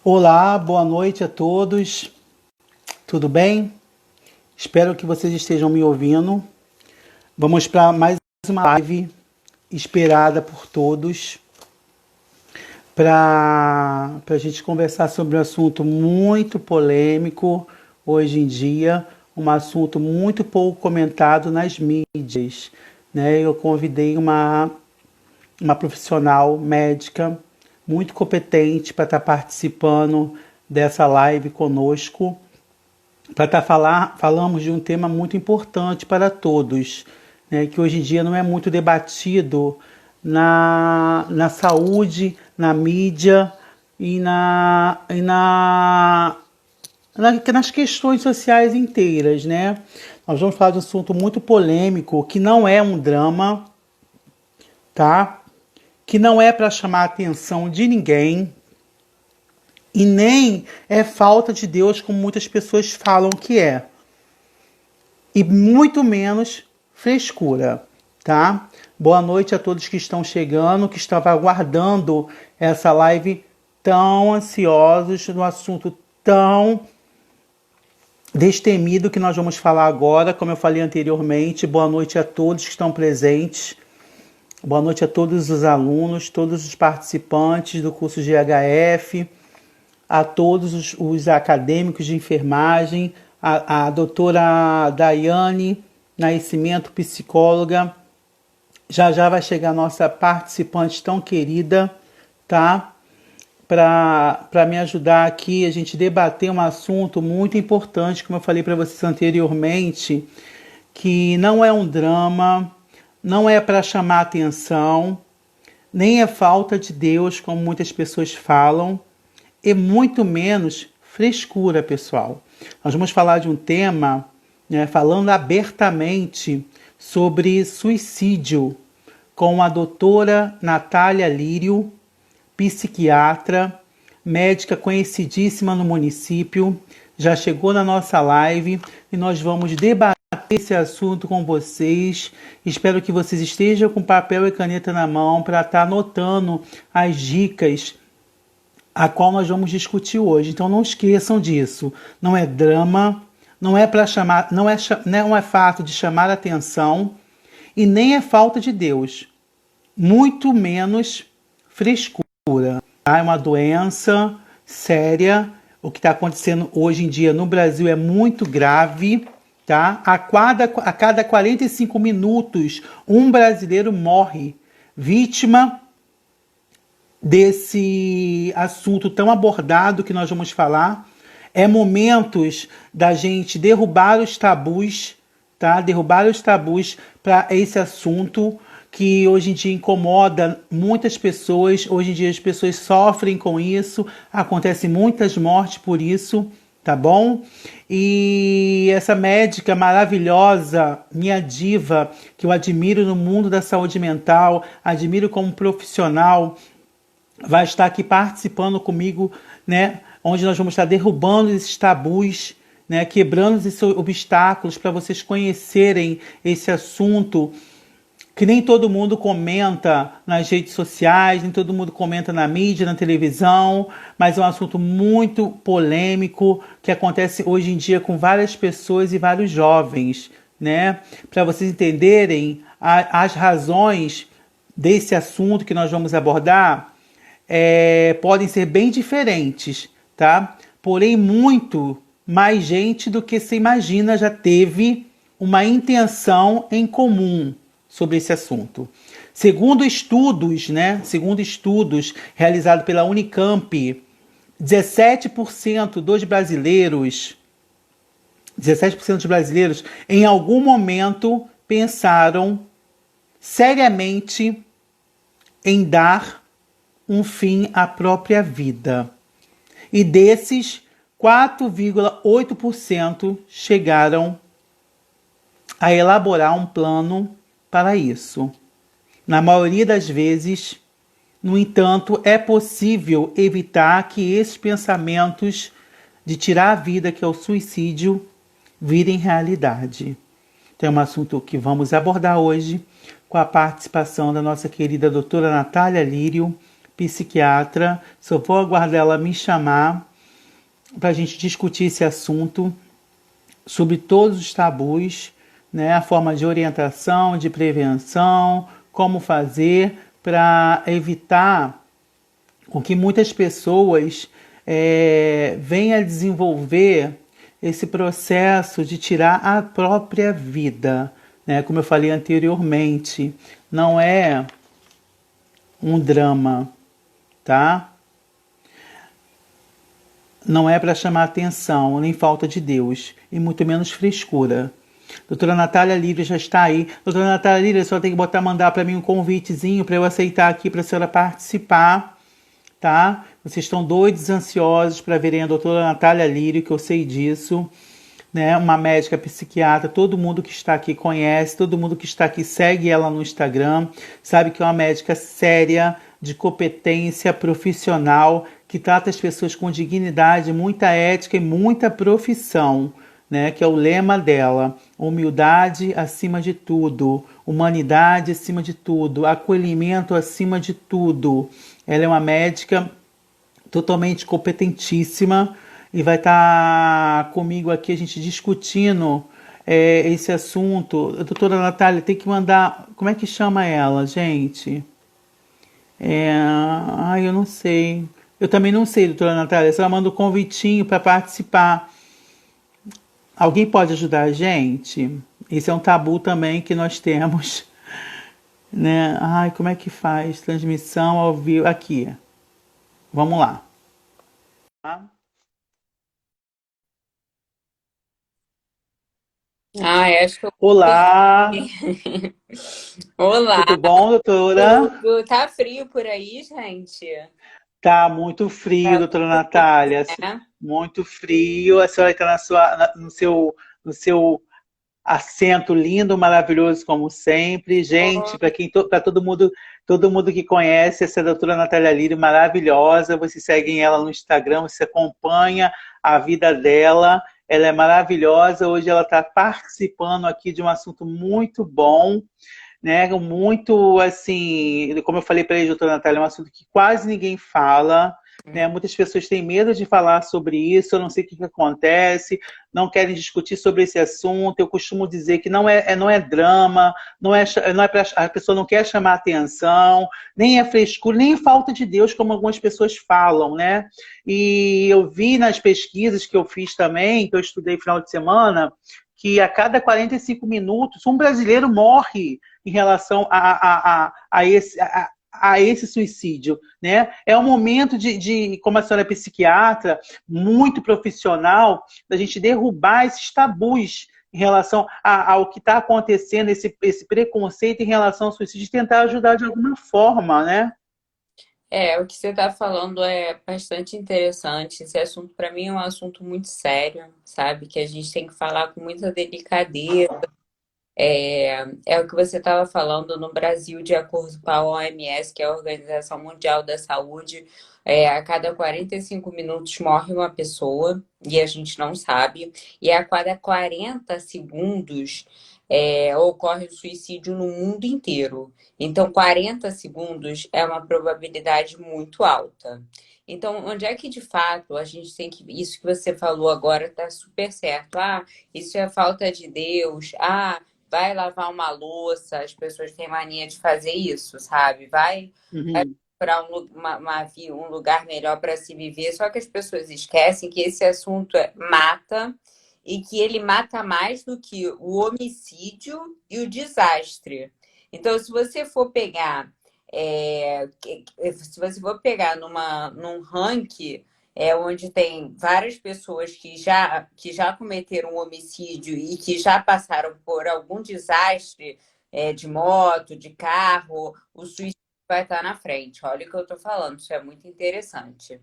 Olá, boa noite a todos. Tudo bem? Espero que vocês estejam me ouvindo. Vamos para mais uma live esperada por todos para a gente conversar sobre um assunto muito polêmico hoje em dia, um assunto muito pouco comentado nas mídias, né? Eu convidei uma profissional médica muito competente para estar participando dessa live conosco, para estar falamos de um tema muito importante para todos, né, que hoje em dia não é muito debatido na saúde, na mídia nas questões sociais inteiras, né? Nós vamos falar de um assunto muito polêmico, que não é um drama, tá? Que não é para chamar a atenção de ninguém e nem é falta de Deus, como muitas pessoas falam que é. E muito menos frescura, tá? Boa noite a todos que estão chegando, que estavam aguardando essa live tão ansiosos, no assunto tão destemido que nós vamos falar agora, como eu falei anteriormente. Boa noite a todos que estão presentes. Boa noite a todos os alunos, todos os participantes do curso de HF, a todos os acadêmicos de enfermagem, a doutora Daiane Nascimento, psicóloga. Já vai chegar a nossa participante tão querida, tá? Para me ajudar aqui, a gente debater um assunto muito importante, como eu falei para vocês anteriormente, que não é um drama, não é para chamar atenção, nem é falta de Deus, como muitas pessoas falam, e muito menos frescura, pessoal. Nós vamos falar de um tema, né, falando abertamente sobre suicídio, com a doutora Natália Lírio, psiquiatra, médica conhecidíssima no município, já chegou na nossa live e nós vamos debater esse assunto com vocês. Espero que vocês estejam com papel e caneta na mão para estar anotando as dicas a qual nós vamos discutir hoje. Então não esqueçam disso. Não é drama, não é para chamar, não é fato de chamar a atenção e nem é falta de Deus. Muito menos frescura. Tá? É uma doença séria. O que está acontecendo hoje em dia no Brasil é muito grave. Tá? A cada 45 minutos, um brasileiro morre vítima desse assunto tão abordado que nós vamos falar. É momentos da gente derrubar os tabus, tá? Derrubar os tabus para esse assunto que hoje em dia incomoda muitas pessoas. Hoje em dia as pessoas sofrem com isso, acontecem muitas mortes por isso. Tá bom? E essa médica maravilhosa, minha diva, que eu admiro no mundo da saúde mental, admiro como profissional, vai estar aqui participando comigo, né? Onde nós vamos estar derrubando esses tabus, né? Quebrando esses obstáculos para vocês conhecerem esse assunto que nem todo mundo comenta nas redes sociais, nem todo mundo comenta na mídia, na televisão, mas é um assunto muito polêmico que acontece hoje em dia com várias pessoas e vários jovens, né? Para vocês entenderem as razões desse assunto que nós vamos abordar, podem ser bem diferentes, tá? Porém, muito mais gente do que se imagina já teve uma intenção em comum sobre esse assunto. Segundo estudos realizados pela Unicamp, 17% dos brasileiros em algum momento pensaram seriamente em dar um fim à própria vida. E desses, 4,8% chegaram a elaborar um plano para isso. Na maioria das vezes, no entanto, é possível evitar que esses pensamentos de tirar a vida, que é o suicídio, virem realidade. Então é um assunto que vamos abordar hoje com a participação da nossa querida doutora Natália Lírio, psiquiatra. Só vou aguardar ela me chamar para a gente discutir esse assunto sobre todos os tabus, né? A forma de orientação, de prevenção, como fazer para evitar com que muitas pessoas venham a desenvolver esse processo de tirar a própria vida, né? Como eu falei anteriormente, não é um drama, tá? Não é para chamar atenção, nem falta de Deus, e muito menos frescura. Doutora Natália Lívia já está aí. Doutora Natália Lívia, a senhora tem que mandar para mim um convitezinho para eu aceitar aqui para a senhora participar, tá? Vocês estão doidos, ansiosos para verem a doutora Natália Lírio, que eu sei disso, né? Uma médica psiquiatra, todo mundo que está aqui conhece, todo mundo que está aqui segue ela no Instagram, sabe que é uma médica séria, de competência profissional, que trata as pessoas com dignidade, muita ética e muita profissão, né? Que é o lema dela: humildade acima de tudo, humanidade acima de tudo, acolhimento acima de tudo. Ela é uma médica totalmente competentíssima e vai estar comigo aqui a gente discutindo esse assunto. A doutora Natália tem que mandar. Como é que chama ela, gente? Ai, eu não sei. Eu também não sei, doutora Natália. Se ela manda um convitinho para participar. Alguém pode ajudar a gente? Esse é um tabu também que nós temos, né? Ai, como é que faz? Transmissão ao vivo. Aqui. Vamos lá. Acho que eu Olá, consegui. Olá, tudo bom, doutora? tudo. Tá frio por aí, gente? Tá muito frio, Tá doutora muito frio, Natália. né? Muito frio. A senhora está no seu assento lindo, maravilhoso como sempre. Gente, para todo mundo que conhece essa doutora Natália Lírio, maravilhosa. Vocês seguem ela no Instagram, você acompanha a vida dela. Ela é maravilhosa. Hoje ela está participando aqui de um assunto muito bom, né? Muito assim, como eu falei para ele, doutora Natália, é um assunto que quase ninguém fala, né? Muitas pessoas têm medo de falar sobre isso, eu não sei o que acontece, não querem discutir sobre esse assunto. Eu costumo dizer que não é drama, não é pra, a pessoa não quer chamar atenção, nem é frescura, nem é falta de Deus, como algumas pessoas falam, né? E eu vi nas pesquisas que eu fiz também, que eu estudei no final de semana, que a cada 45 minutos um brasileiro morre em relação a esse suicídio, né? É um momento como a senhora é psiquiatra, muito profissional, da gente derrubar esses tabus em relação ao que está acontecendo, esse preconceito em relação ao suicídio, e tentar ajudar de alguma forma, né? O que você está falando é bastante interessante. Esse assunto, para mim, é um assunto muito sério, sabe? Que a gente tem que falar com muita delicadeza. É o que você estava falando no Brasil, de acordo com a OMS, que é a Organização Mundial da Saúde, a cada 45 minutos morre uma pessoa e a gente não sabe, e a cada 40 segundos ocorre o suicídio no mundo inteiro. Então, 40 segundos é uma probabilidade muito alta. Então, onde é que de fato a gente tem que. Isso que você falou agora está super certo. Ah, isso é falta de Deus. Ah, vai lavar uma louça, as pessoas têm mania de fazer isso, sabe? Vai Uhum. para um lugar melhor para se viver. Só que as pessoas esquecem que esse assunto mata e que ele mata mais do que o homicídio e o desastre. Então, se você for pegar, se você for pegar num ranking onde tem várias pessoas que já cometeram um homicídio e que já passaram por algum desastre de moto, de carro, o suicídio vai estar na frente. Olha o que eu estou falando, isso é muito interessante,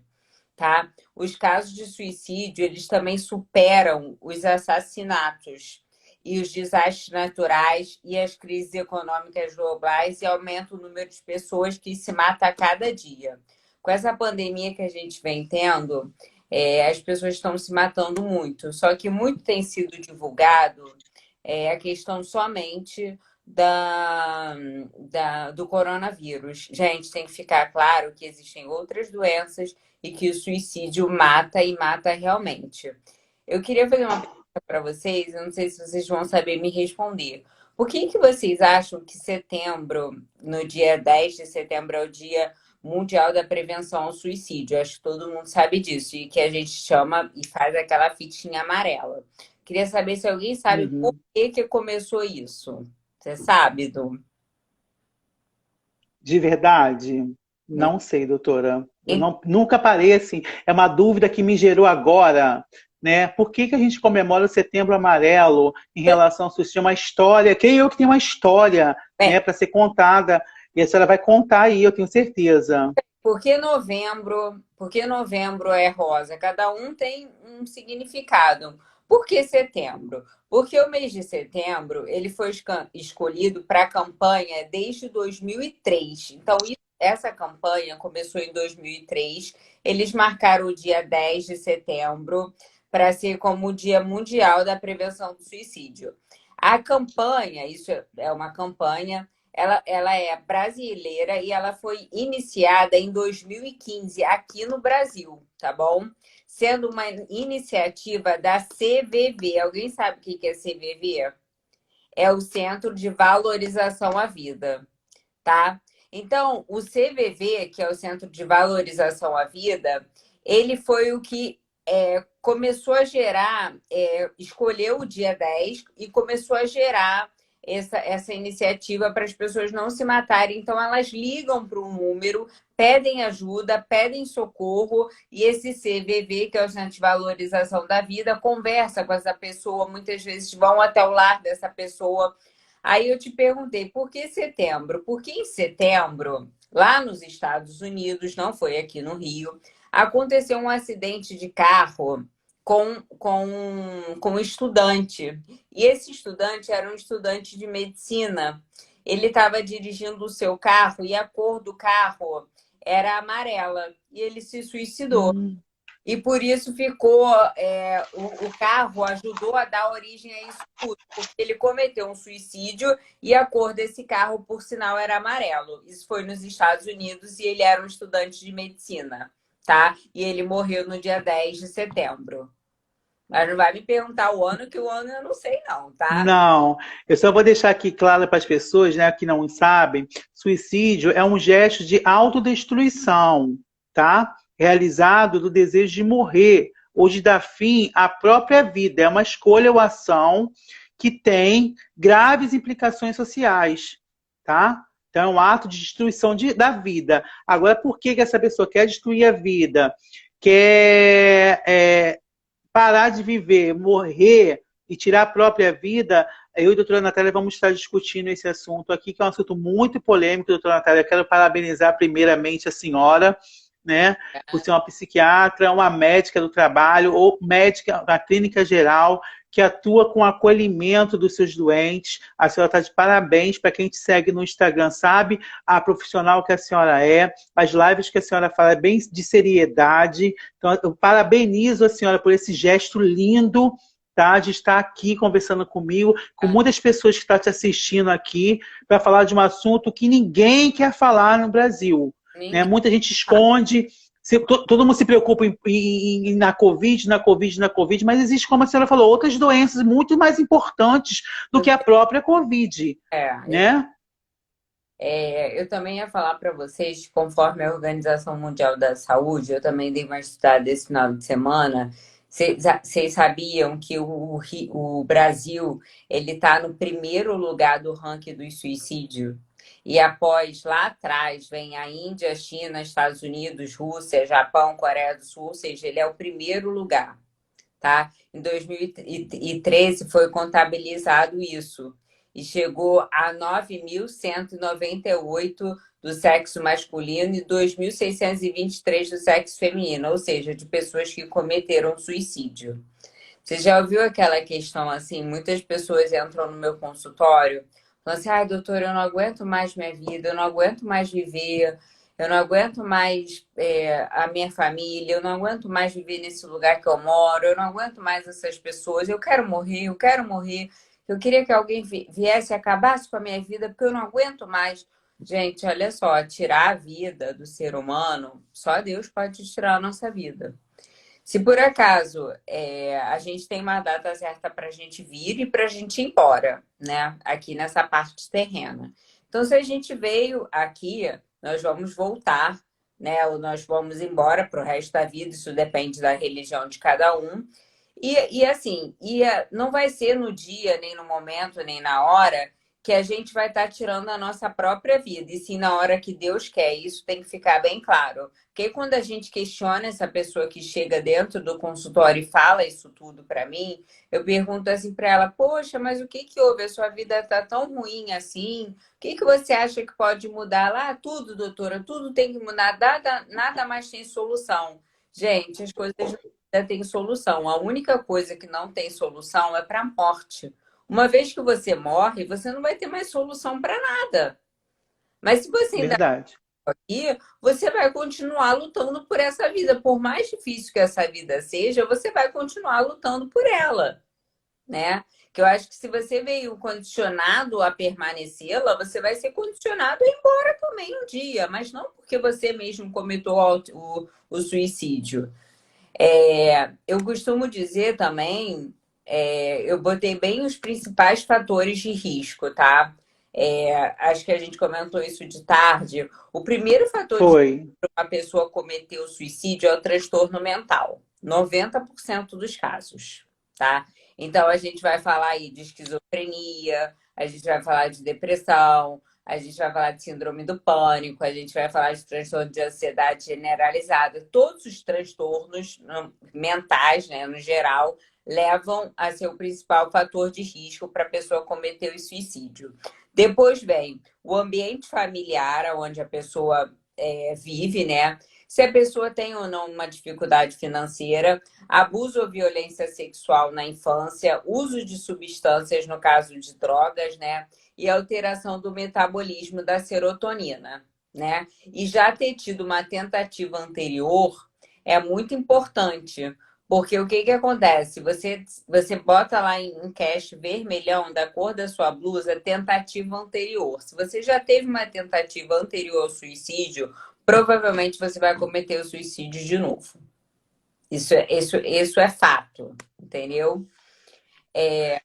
tá? Os casos de suicídio, eles também superam os assassinatos e os desastres naturais e as crises econômicas globais e aumenta o número de pessoas que se matam a cada dia. Com essa pandemia que a gente vem tendo, as pessoas estão se matando muito. Só que muito tem sido divulgado a questão somente do coronavírus. Gente, tem que ficar claro que existem outras doenças e que o suicídio mata e mata realmente. Eu queria fazer uma pergunta para vocês, eu não sei se vocês vão saber me responder. Por que vocês acham que setembro, no dia 10 de setembro, é o Dia Mundial da Prevenção ao Suicídio? Acho que todo mundo sabe disso e que a gente chama e faz aquela fitinha amarela. Queria saber se alguém sabe por Uhum. que começou isso. Você sabe, Du? De verdade? Não sei, doutora. Eu não, nunca parei assim. É uma dúvida que me gerou agora, né? Por que que a gente comemora o Setembro Amarelo em relação ao suicídio? É uma história, creio eu que tem uma história, né, Bem, para ser contada. E a senhora vai contar aí, eu tenho certeza. por que novembro é rosa? Cada um tem um significado. Por que setembro? Porque o mês de setembro ele foi escolhido para a campanha desde 2003. Então, essa campanha começou em 2003. Eles marcaram o dia 10 de setembro para ser como o Dia Mundial da Prevenção do Suicídio. A campanha, isso é uma campanha, ela é brasileira e ela foi iniciada em 2015 aqui no Brasil, tá bom? Sendo uma iniciativa da CVV. Alguém sabe o que é CVV? É o Centro de Valorização à Vida, tá? Então, o CVV, que é o Centro de Valorização à Vida, ele foi o que começou a gerar, escolheu o dia 10 e começou a gerar essa iniciativa para as pessoas não se matarem. Então, elas ligam para um número, pedem ajuda, pedem socorro, e esse CVV, que é o Centro de Valorização da Vida, conversa com essa pessoa, muitas vezes vão até o lar dessa pessoa. Aí eu te perguntei, por que setembro? Porque em setembro, lá nos Estados Unidos, não foi aqui no Rio, aconteceu um acidente de carro com um estudante. E esse estudante era um estudante de medicina. Ele estava dirigindo o seu carro e a cor do carro era amarela. E ele se suicidou. Hum. E por isso ficou, o carro ajudou a dar origem a isso tudo, porque ele cometeu um suicídio e a cor desse carro, por sinal, era amarelo. Isso foi nos Estados Unidos e ele era um estudante de medicina, tá? E ele morreu no dia 10 de setembro. Mas não vai me perguntar o ano, que o ano eu não sei não, tá? Não, eu só vou deixar aqui claro para as pessoas, né, que não sabem, suicídio é um gesto de autodestruição, tá? Realizado do desejo de morrer ou de dar fim à própria vida. É uma escolha ou ação que tem graves implicações sociais, tá? Então é um ato de destruição da vida. Agora, por que que essa pessoa quer destruir a vida? Quer parar de viver, morrer e tirar a própria vida, eu e a doutora Natália vamos estar discutindo esse assunto aqui, que é um assunto muito polêmico, doutora Natália. Eu quero parabenizar primeiramente a senhora, né, por ser uma psiquiatra, uma médica do trabalho, ou médica da clínica geral, que atua com acolhimento dos seus doentes. A senhora está de parabéns. Para quem te segue no Instagram, sabe a profissional que a senhora é, as lives que a senhora fala é bem de seriedade. Então, eu parabenizo a senhora por esse gesto lindo, tá, de estar aqui conversando comigo, com muitas pessoas que estão te assistindo aqui, para falar de um assunto que ninguém quer falar no Brasil. Né? Ninguém. Muita gente esconde, todo mundo se preocupa na Covid, na Covid, mas existe, como a senhora falou, outras doenças muito mais importantes do que a própria Covid. É, Né? eu também ia falar para vocês, conforme a Organização Mundial da Saúde, eu também dei uma estudada esse final de semana. Vocês sabiam que o Brasil ele está no primeiro lugar do ranking do suicídio? E após, lá atrás, vem a Índia, China, Estados Unidos, Rússia, Japão, Coreia do Sul, ou seja, ele é o primeiro lugar, tá? Em 2013 foi contabilizado isso e chegou a 9.198 do sexo masculino e 2.623 do sexo feminino, ou seja, de pessoas que cometeram suicídio. Você já ouviu aquela questão assim? Muitas pessoas entram no meu consultório falando assim: ai, doutor, eu não aguento mais minha vida, eu não aguento mais viver, eu não aguento mais a minha família, eu não aguento mais viver nesse lugar que eu moro, eu não aguento mais essas pessoas, eu quero morrer, eu quero morrer. Eu queria que alguém viesse e acabasse com a minha vida, porque eu não aguento mais. Gente, olha só, tirar a vida do ser humano, só Deus pode tirar a nossa vida. Se por acaso a gente tem uma data certa para a gente vir e para a gente ir embora, né? Aqui nessa parte terrena. Então, se a gente veio aqui, nós vamos voltar, né? Ou nós vamos embora para o resto da vida, isso depende da religião de cada um. E assim, não vai ser no dia, nem no momento, nem na hora que a gente vai estar tirando a nossa própria vida, e sim na hora que Deus quer. Isso tem que ficar bem claro. Porque quando a gente questiona essa pessoa que chega dentro do consultório e fala isso tudo para mim, eu pergunto assim para ela: poxa, mas o que que houve? A sua vida está tão ruim assim? O que que você acha que pode mudar? Lá, tudo, doutora, tudo tem que mudar, nada mais tem solução. Gente, as coisas ainda têm solução. A única coisa que não tem solução é para a morte. Uma vez que você morre, você não vai ter mais solução para nada. Mas se você ainda Verdade. aqui, você vai continuar lutando por essa vida. Por mais difícil que essa vida seja, você vai continuar lutando por ela, né? Que eu acho que se você veio condicionado a permanecê-la, você vai ser condicionado a ir embora também um dia, mas não porque você mesmo cometeu o suicídio. Eu costumo dizer também, eu botei bem os principais fatores de risco, tá? Acho que a gente comentou isso de tarde. O primeiro fator de risco Foi. para uma pessoa cometer o suicídio é o transtorno mental. 90% dos casos, tá? Então, a gente vai falar aí de esquizofrenia, a gente vai falar de depressão, a gente vai falar de síndrome do pânico, a gente vai falar de transtorno de ansiedade generalizada. Todos os transtornos mentais, né, no geral, levam a ser o principal fator de risco para a pessoa cometer o suicídio. Depois vem o ambiente familiar, onde a pessoa vive, né? Se a pessoa tem ou não uma dificuldade financeira, abuso ou violência sexual na infância, uso de substâncias, no caso de drogas, né? E alteração do metabolismo da serotonina, né? E já ter tido uma tentativa anterior é muito importante, porque o que que acontece? Você bota lá em cache vermelhão da cor da sua blusa tentativa anterior. Se você já teve uma tentativa anterior ao suicídio, provavelmente você vai cometer o suicídio de novo. Isso é fato, entendeu? É,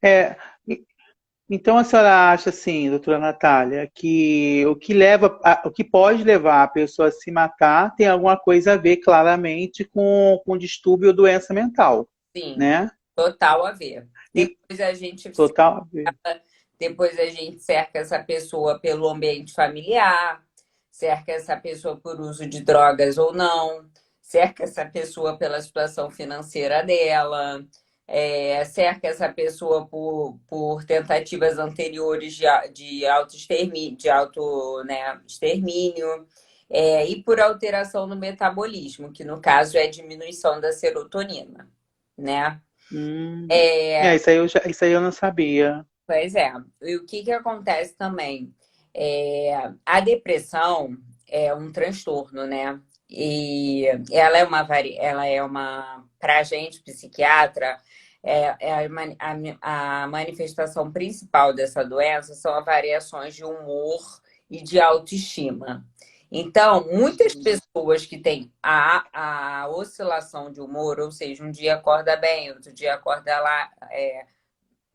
então a senhora acha assim, doutora Natália, que o que pode levar a pessoa a se matar tem alguma coisa a ver claramente com distúrbio ou doença mental, Sim, né? total a ver. E Depois a gente total a ver. Depois a gente cerca essa pessoa pelo ambiente familiar, cerca essa pessoa por uso de drogas ou não, cerca essa pessoa pela situação financeira dela, cerca essa pessoa por tentativas anteriores de autoextermínio, né, extermínio, e por alteração no metabolismo, que no caso é diminuição da serotonina, né? É, Isso aí eu não sabia. Pois é. E o que que acontece também? A depressão é um transtorno, né? E ela é uma, para a gente, psiquiatra, a manifestação principal dessa doença são as variações de humor e de autoestima. Então, muitas pessoas que têm a oscilação de humor, ou seja, um dia acorda bem, outro dia acorda lá,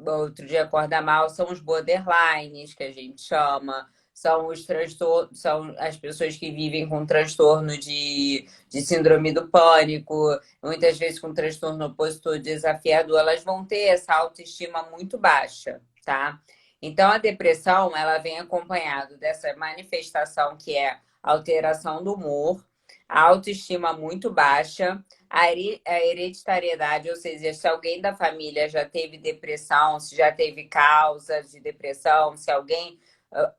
outro dia acorda mal, são os borderlines, que a gente chama, são os transtornos, são as pessoas que vivem com transtorno de síndrome do pânico, muitas vezes com transtorno opositor desafiador, elas vão ter essa autoestima muito baixa, tá? Então, a depressão, ela vem acompanhado dessa manifestação que é alteração do humor, a autoestima muito baixa, a hereditariedade, ou seja, se alguém da família já teve depressão, se já teve causas de depressão, se alguém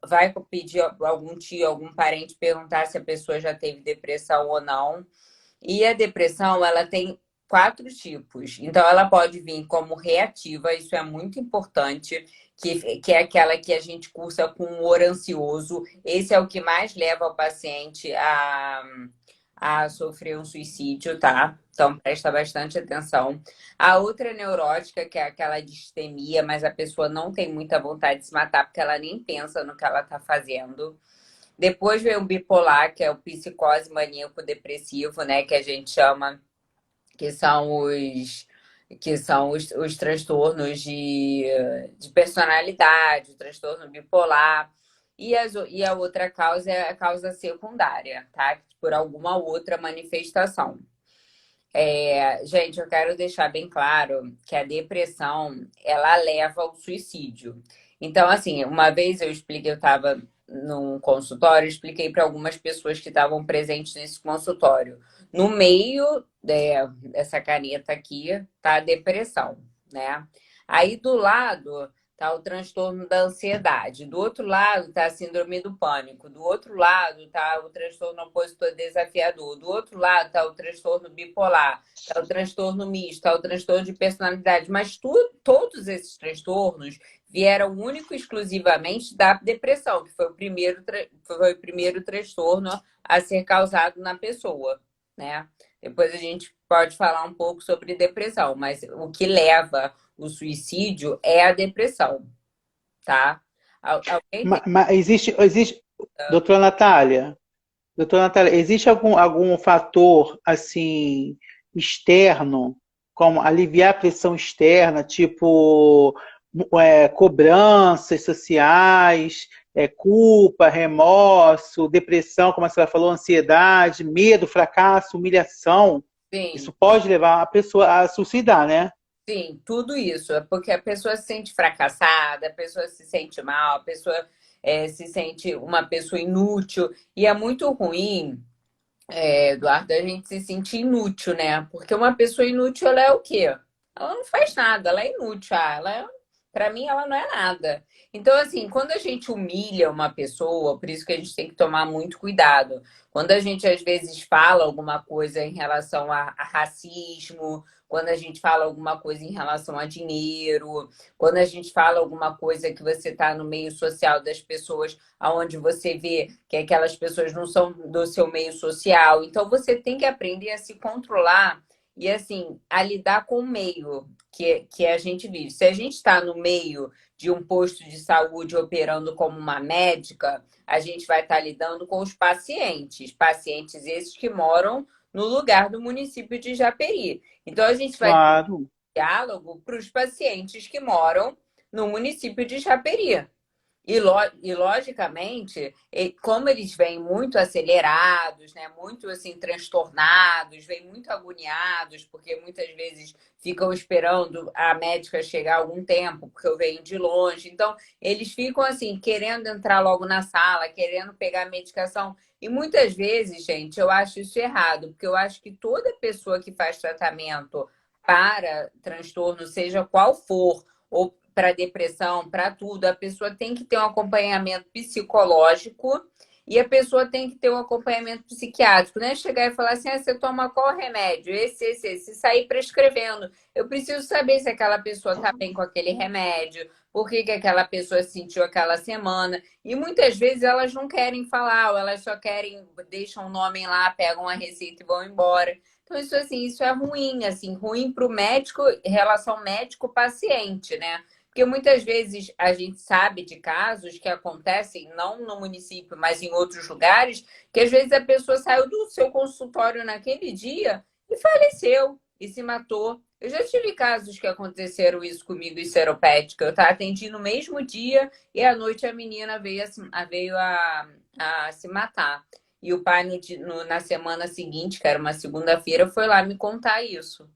vai pedir algum tio, algum parente perguntar se a pessoa já teve depressão ou não. E a depressão, ela tem quatro tipos. Então, ela pode vir como reativa, isso é muito importante, que é aquela que a gente cursa com humor ansioso. Esse é o que mais leva o paciente a sofrer um suicídio, tá? Então, presta bastante atenção. A outra neurótica, que é aquela distemia, mas a pessoa não tem muita vontade de se matar porque ela nem pensa no que ela está fazendo. Depois vem o bipolar, que é o psicose maníaco depressivo, né? Que a gente chama, que são os transtornos de personalidade, o transtorno bipolar. E a outra causa é a causa secundária, tá? Por alguma outra manifestação. Gente, eu quero deixar bem claro que a depressão, ela leva ao suicídio. Então, assim, uma vez eu estava num consultório, eu expliquei para algumas pessoas que estavam presentes nesse consultório. No meio dessa caneta aqui tá a depressão, né? Aí do lado tá o transtorno da ansiedade, do outro lado tá a síndrome do pânico, do outro lado tá o transtorno opositor desafiador, do outro lado tá o transtorno bipolar, tá o transtorno misto, tá o transtorno de personalidade, mas todos esses transtornos vieram único e exclusivamente da depressão, que foi o primeiro transtorno a ser causado na pessoa, né? Depois a gente pode falar um pouco sobre depressão, mas o que leva o suicídio é a depressão, tá? Alguém tem. Mas existe, doutora Natália, doutora Natália, existe algum fator assim externo, como aliviar a pressão externa, tipo cobranças sociais, culpa, remorso, depressão, como a senhora falou, ansiedade, medo, fracasso, humilhação? Sim, Isso pode levar a pessoa a suicidar, né? sim, tudo isso. É porque a pessoa se sente fracassada, a pessoa se sente mal, a pessoa se sente uma pessoa inútil. E é muito ruim, Eduardo, a gente se sentir inútil, né? Porque uma pessoa inútil, ela é o quê? Ela não faz nada, ela é inútil. Para mim, ela não é nada. Então, assim, quando a gente humilha uma pessoa, por isso que a gente tem que tomar muito cuidado. Quando a gente, às vezes, fala alguma coisa em relação a racismo, quando a gente fala alguma coisa em relação a dinheiro, quando a gente fala alguma coisa que você está no meio social das pessoas, aonde você vê que aquelas pessoas não são do seu meio social. Então, você tem que aprender a se controlar e, assim, a lidar com o meio que a gente vive. Se a gente está no meio de um posto de saúde operando como uma médica, a gente vai estar lidando com os pacientes, pacientes esses que moram no lugar do município de Japeri. Então, a gente vai ter Claro. diálogo para os pacientes que moram no município de Japeri. E logicamente, como eles vêm muito acelerados, né, muito assim transtornados, vêm muito agoniados, porque muitas vezes ficam esperando a médica chegar algum tempo, porque eu venho de longe. Então, eles ficam assim, querendo entrar logo na sala, querendo pegar a medicação. E muitas vezes, gente, eu acho isso errado, porque eu acho que toda pessoa que faz tratamento para transtorno, seja qual for, ou para depressão, para tudo, a pessoa tem que ter um acompanhamento psicológico e a pessoa tem que ter um acompanhamento psiquiátrico, né? Chegar e falar assim: você toma qual remédio? Esse. Sair prescrevendo. Eu preciso saber se aquela pessoa está bem com aquele remédio, por que aquela pessoa sentiu aquela semana. E muitas vezes elas não querem falar, ou elas só querem, deixam o nome lá, pegam a receita e vão embora. Então, isso assim, isso é ruim, assim, ruim para o médico, relação médico-paciente, né? Porque muitas vezes a gente sabe de casos que acontecem não no município, mas em outros lugares, que às vezes a pessoa saiu do seu consultório naquele dia e faleceu e se matou. Eu já tive casos que aconteceram isso comigo em Seropédica. Eu atendi no mesmo dia e à noite a menina veio a se matar. E o pai, na semana seguinte, que era uma segunda-feira, foi lá me contar isso.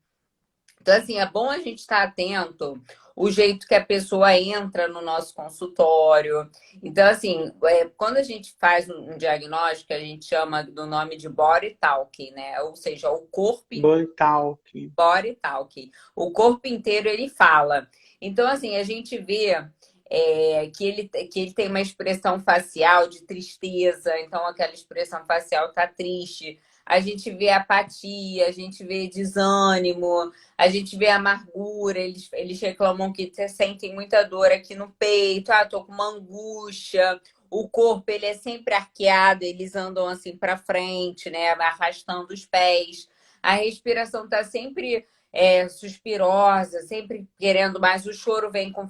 Então, assim, é bom a gente estar atento o jeito que a pessoa entra no nosso consultório. Então, assim, quando a gente faz um diagnóstico, a gente chama do nome de body talk, né? Ou seja, o corpo Burnout. body talk. O corpo inteiro ele fala. Então, assim, a gente vê que ele tem uma expressão facial de tristeza, então aquela expressão facial tá triste. A gente vê apatia, a gente vê desânimo, a gente vê amargura, eles reclamam que sentem muita dor aqui no peito, tô com uma angústia. O corpo ele é sempre arqueado, eles andam assim para frente, né, arrastando os pés. a respiração está sempre suspirosa, sempre querendo mais, o choro vem com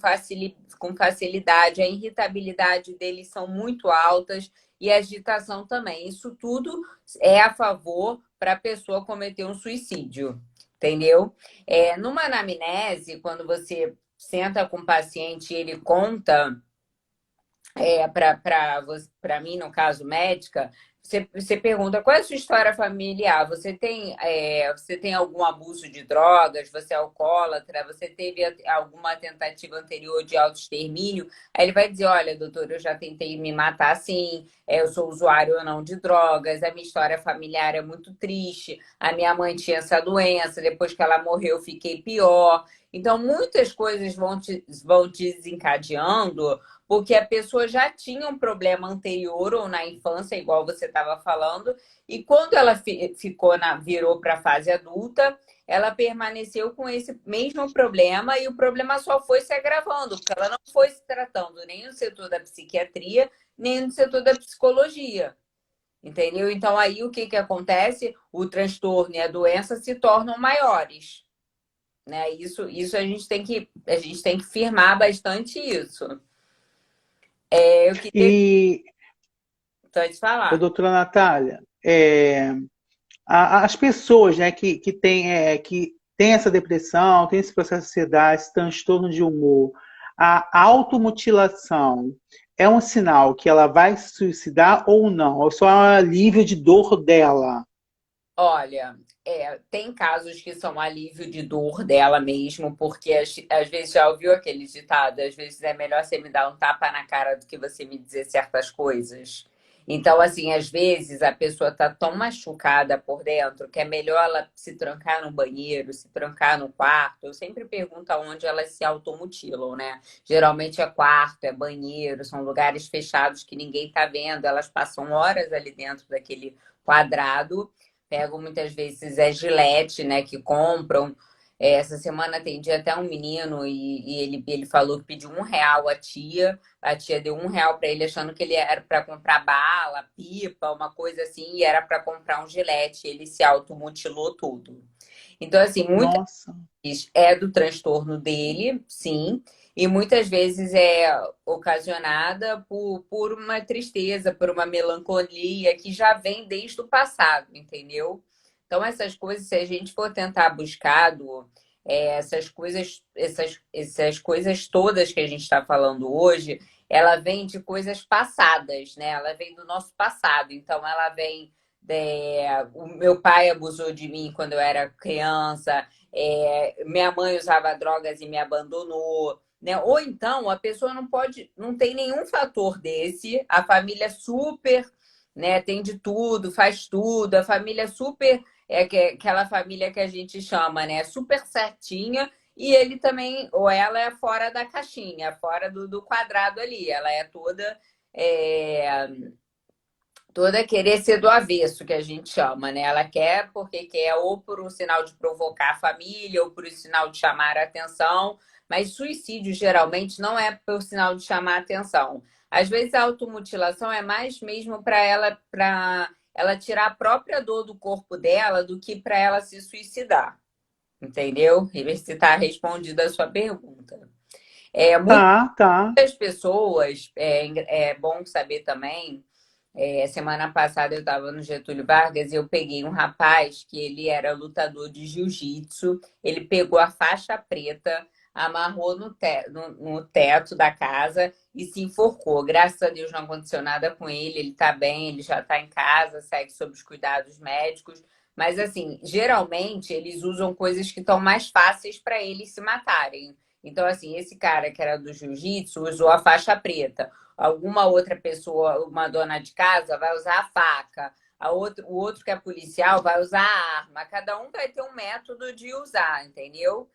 facilidade, a irritabilidade deles são muito altas e a agitação também. Isso tudo é a favor para a pessoa cometer um suicídio, entendeu? Numa anamnese, quando você senta com o paciente e ele conta, para mim, no caso médica, você pergunta qual é a sua história familiar? Você tem algum abuso de drogas? Você é alcoólatra? Você teve alguma tentativa anterior de autoextermínio? Aí ele vai dizer, olha, doutor, eu já tentei me matar assim, eu sou usuário ou não de drogas, a minha história familiar é muito triste, a minha mãe tinha essa doença, depois que ela morreu eu fiquei pior. Então, muitas coisas vão te desencadeando porque a pessoa já tinha um problema anterior ou na infância, igual você estava falando, e quando ela virou para a fase adulta, ela permaneceu com esse mesmo problema e o problema só foi se agravando, porque ela não foi se tratando nem no setor da psiquiatria, nem no setor da psicologia. Entendeu? Então, aí o que acontece? O transtorno e a doença se tornam maiores. Né? Isso a gente tem que firmar bastante isso. Eu queria E, Pode falar. doutora Natália, as pessoas, né, que têm essa depressão, têm esse processo de ansiedade, esse transtorno de humor, a automutilação é um sinal que ela vai se suicidar ou não? Ou só é um alívio de dor dela? Olha, tem casos que são alívio de dor dela mesmo, porque às vezes já ouviu aquele ditado, às vezes é melhor você me dar um tapa na cara do que você me dizer certas coisas. Então, assim, às vezes a pessoa tá tão machucada por dentro que é melhor ela se trancar no banheiro, se trancar no quarto. Eu sempre pergunto aonde elas se automutilam, né? Geralmente é quarto, é banheiro, são lugares fechados que ninguém tá vendo, elas passam horas ali dentro daquele quadrado. Pegam muitas vezes Gillette, né, que compram. Essa semana atendi até um menino e ele falou que pediu R$ 1 a tia deu R$ 1 para ele, achando que ele era para comprar bala, pipa, uma coisa assim, e era para comprar um Gillette. Ele se automutilou tudo. Então, assim, muitas Nossa. vezes é do transtorno dele, sim, e muitas vezes é ocasionada por uma tristeza, por uma melancolia que já vem desde o passado, entendeu? Então, essas coisas, se a gente for tentar buscar essas coisas todas que a gente está falando hoje, ela vem de coisas passadas, né? Ela vem do nosso passado. Então, ela vem. O meu pai abusou de mim quando eu era criança, minha mãe usava drogas e me abandonou, né? Ou então a pessoa não tem nenhum fator desse, a família super, né, tem de tudo, faz tudo, a família super aquela família que a gente chama, né, super certinha, e ele também, ou ela é fora da caixinha, fora do quadrado ali, ela é é, toda querer ser do avesso, que a gente chama, né? Ela quer porque quer ou por um sinal de provocar a família ou por um sinal de chamar a atenção, mas suicídio geralmente não é por sinal de chamar a atenção. Às vezes a automutilação é mais mesmo para ela tirar a própria dor do corpo dela do que para ela se suicidar, entendeu? E ver se está respondida a sua pergunta. Muitas Tá, tá. pessoas, é bom saber também. Semana passada eu estava no Getúlio Vargas e eu peguei um rapaz que ele era lutador de jiu-jitsu. Ele pegou a faixa preta, amarrou no teto da casa e se enforcou. Graças a Deus não aconteceu nada com ele, ele está bem, ele já está em casa, segue sob os cuidados médicos. Mas, assim, geralmente eles usam coisas que estão mais fáceis para eles se matarem. Então, assim, esse cara que era do jiu-jitsu usou a faixa preta. Alguma outra pessoa, uma dona de casa, vai usar a faca. O outro que é policial vai usar a arma. Cada um vai ter um método de usar, entendeu?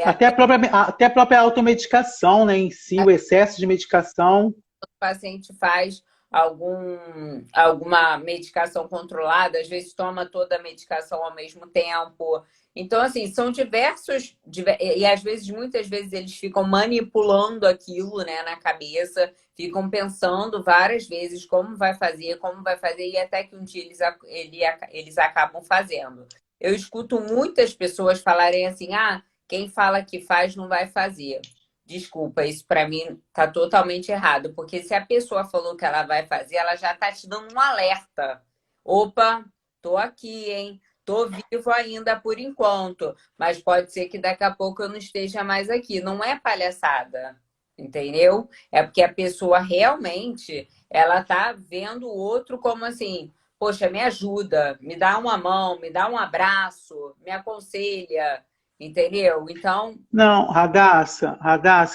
Até Até a própria automedicação, né, em si, o excesso de medicação. o paciente faz alguma medicação controlada, às vezes toma toda a medicação ao mesmo tempo. Então, assim, são e às vezes, muitas vezes, eles ficam manipulando aquilo, né, na cabeça, ficam pensando várias vezes como vai fazer, e até que um dia eles acabam fazendo. Eu escuto muitas pessoas falarem assim: ah, quem fala que faz não vai fazer. Desculpa, isso para mim tá totalmente errado, porque se a pessoa falou que ela vai fazer, ela já tá te dando um alerta. Opa, tô aqui, hein? Tô vivo ainda por enquanto, mas pode ser que daqui a pouco eu não esteja mais aqui. Não é palhaçada, entendeu? É porque a pessoa realmente ela tá vendo o outro como assim, poxa, me ajuda, me dá uma mão, me dá um abraço, me aconselha, entendeu? Então, Não, Radassa,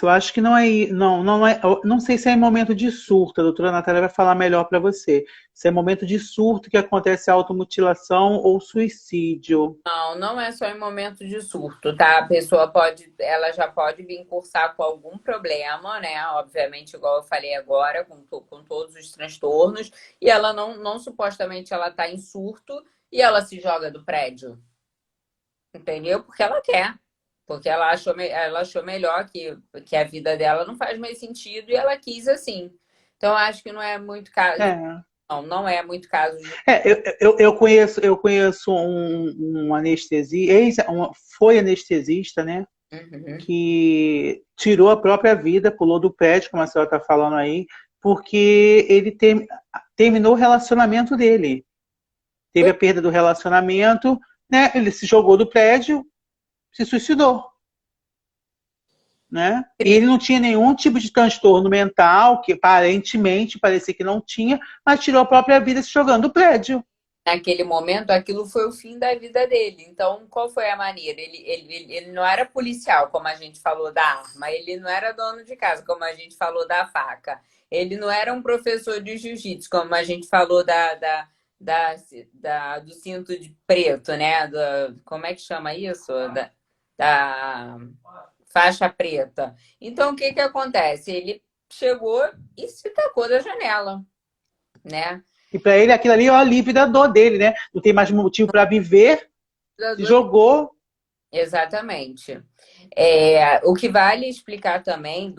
eu acho que não é, não é, eu não sei se é momento de surto, a doutora Natália vai falar melhor para você. Se é momento de surto que acontece automutilação ou suicídio. não é só em momento de surto, tá? A pessoa pode, ela já pode vir cursar com algum problema, né? Obviamente, igual eu falei agora, com todos os transtornos, e ela não supostamente ela tá em surto e ela se joga do prédio, entendeu? Porque ela quer. Porque ela achou melhor que a vida dela não faz mais sentido e ela quis assim. Então, eu acho que não é muito caso. É. Não é muito caso de. Eu conheço um anestesista, foi anestesista, né? Uhum. Que tirou a própria vida, pulou do prédio, como a senhora está falando aí, porque terminou o relacionamento dele. Teve a perda do relacionamento, né? Ele se jogou do prédio, se suicidou, né? E ele não tinha nenhum tipo de transtorno mental, que aparentemente parecia que não tinha, mas tirou a própria vida se jogando do prédio. Naquele momento, aquilo foi o fim da vida dele. Então, qual foi a maneira? Ele não era policial, como a gente falou da arma, ele não era dono de casa, como a gente falou da faca, ele não era um professor de jiu-jitsu, como a gente falou do cinto de preto, né? Como é que chama isso? Da faixa preta. Então, o que que acontece? Ele chegou e se tacou da janela, né? E para ele aquilo ali é o alívio da dor dele, né? Não tem mais motivo para viver, se jogou. Exatamente. O que vale explicar também,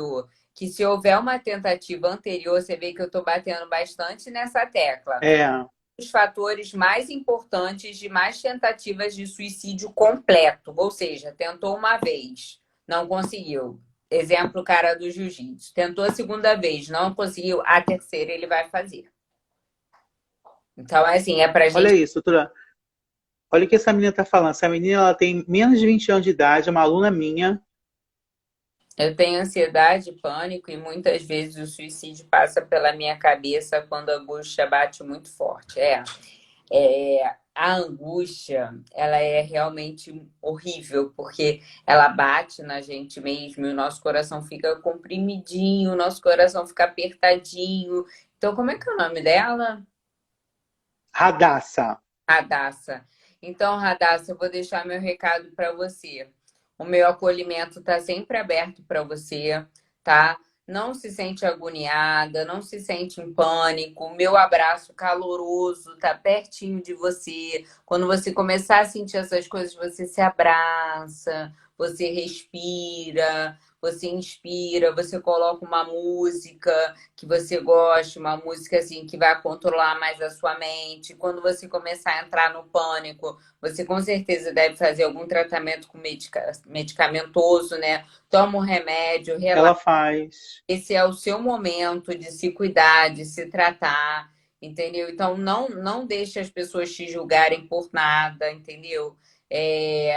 que se houver uma tentativa anterior, você vê que eu estou batendo bastante nessa tecla. É, Os fatores mais importantes de mais tentativas de suicídio completo, ou seja, tentou uma vez, não conseguiu. Exemplo, o cara do jiu-jitsu. Tentou a segunda vez, não conseguiu. A terceira ele vai fazer. Então, assim, é pra olha gente. isso, doutora. Olha o que essa menina está falando. Essa menina ela tem menos de 20 anos de idade, é uma aluna minha. Eu tenho ansiedade, pânico e muitas vezes o suicídio passa pela minha cabeça quando a angústia bate muito forte. A angústia, ela é realmente horrível, porque ela bate na gente mesmo e o nosso coração fica comprimidinho, o nosso coração fica apertadinho. Então, como é que é o nome dela? Radassa. Radassa. Então, Radassa, eu vou deixar meu recado para você. O meu acolhimento está sempre aberto para você, tá? Não se sente agoniada, não se sente em pânico. O meu abraço caloroso está pertinho de você. Quando você começar a sentir essas coisas, você se abraça, você respira, você inspira, você coloca uma música que você goste, uma música assim que vai controlar mais a sua mente. Quando você começar a entrar no pânico, você com certeza deve fazer algum tratamento com medicamentoso, né? Toma um remédio, relaxa. Ela faz. Esse é o seu momento de se cuidar, de se tratar, entendeu? Então não deixe as pessoas te julgarem por nada, entendeu?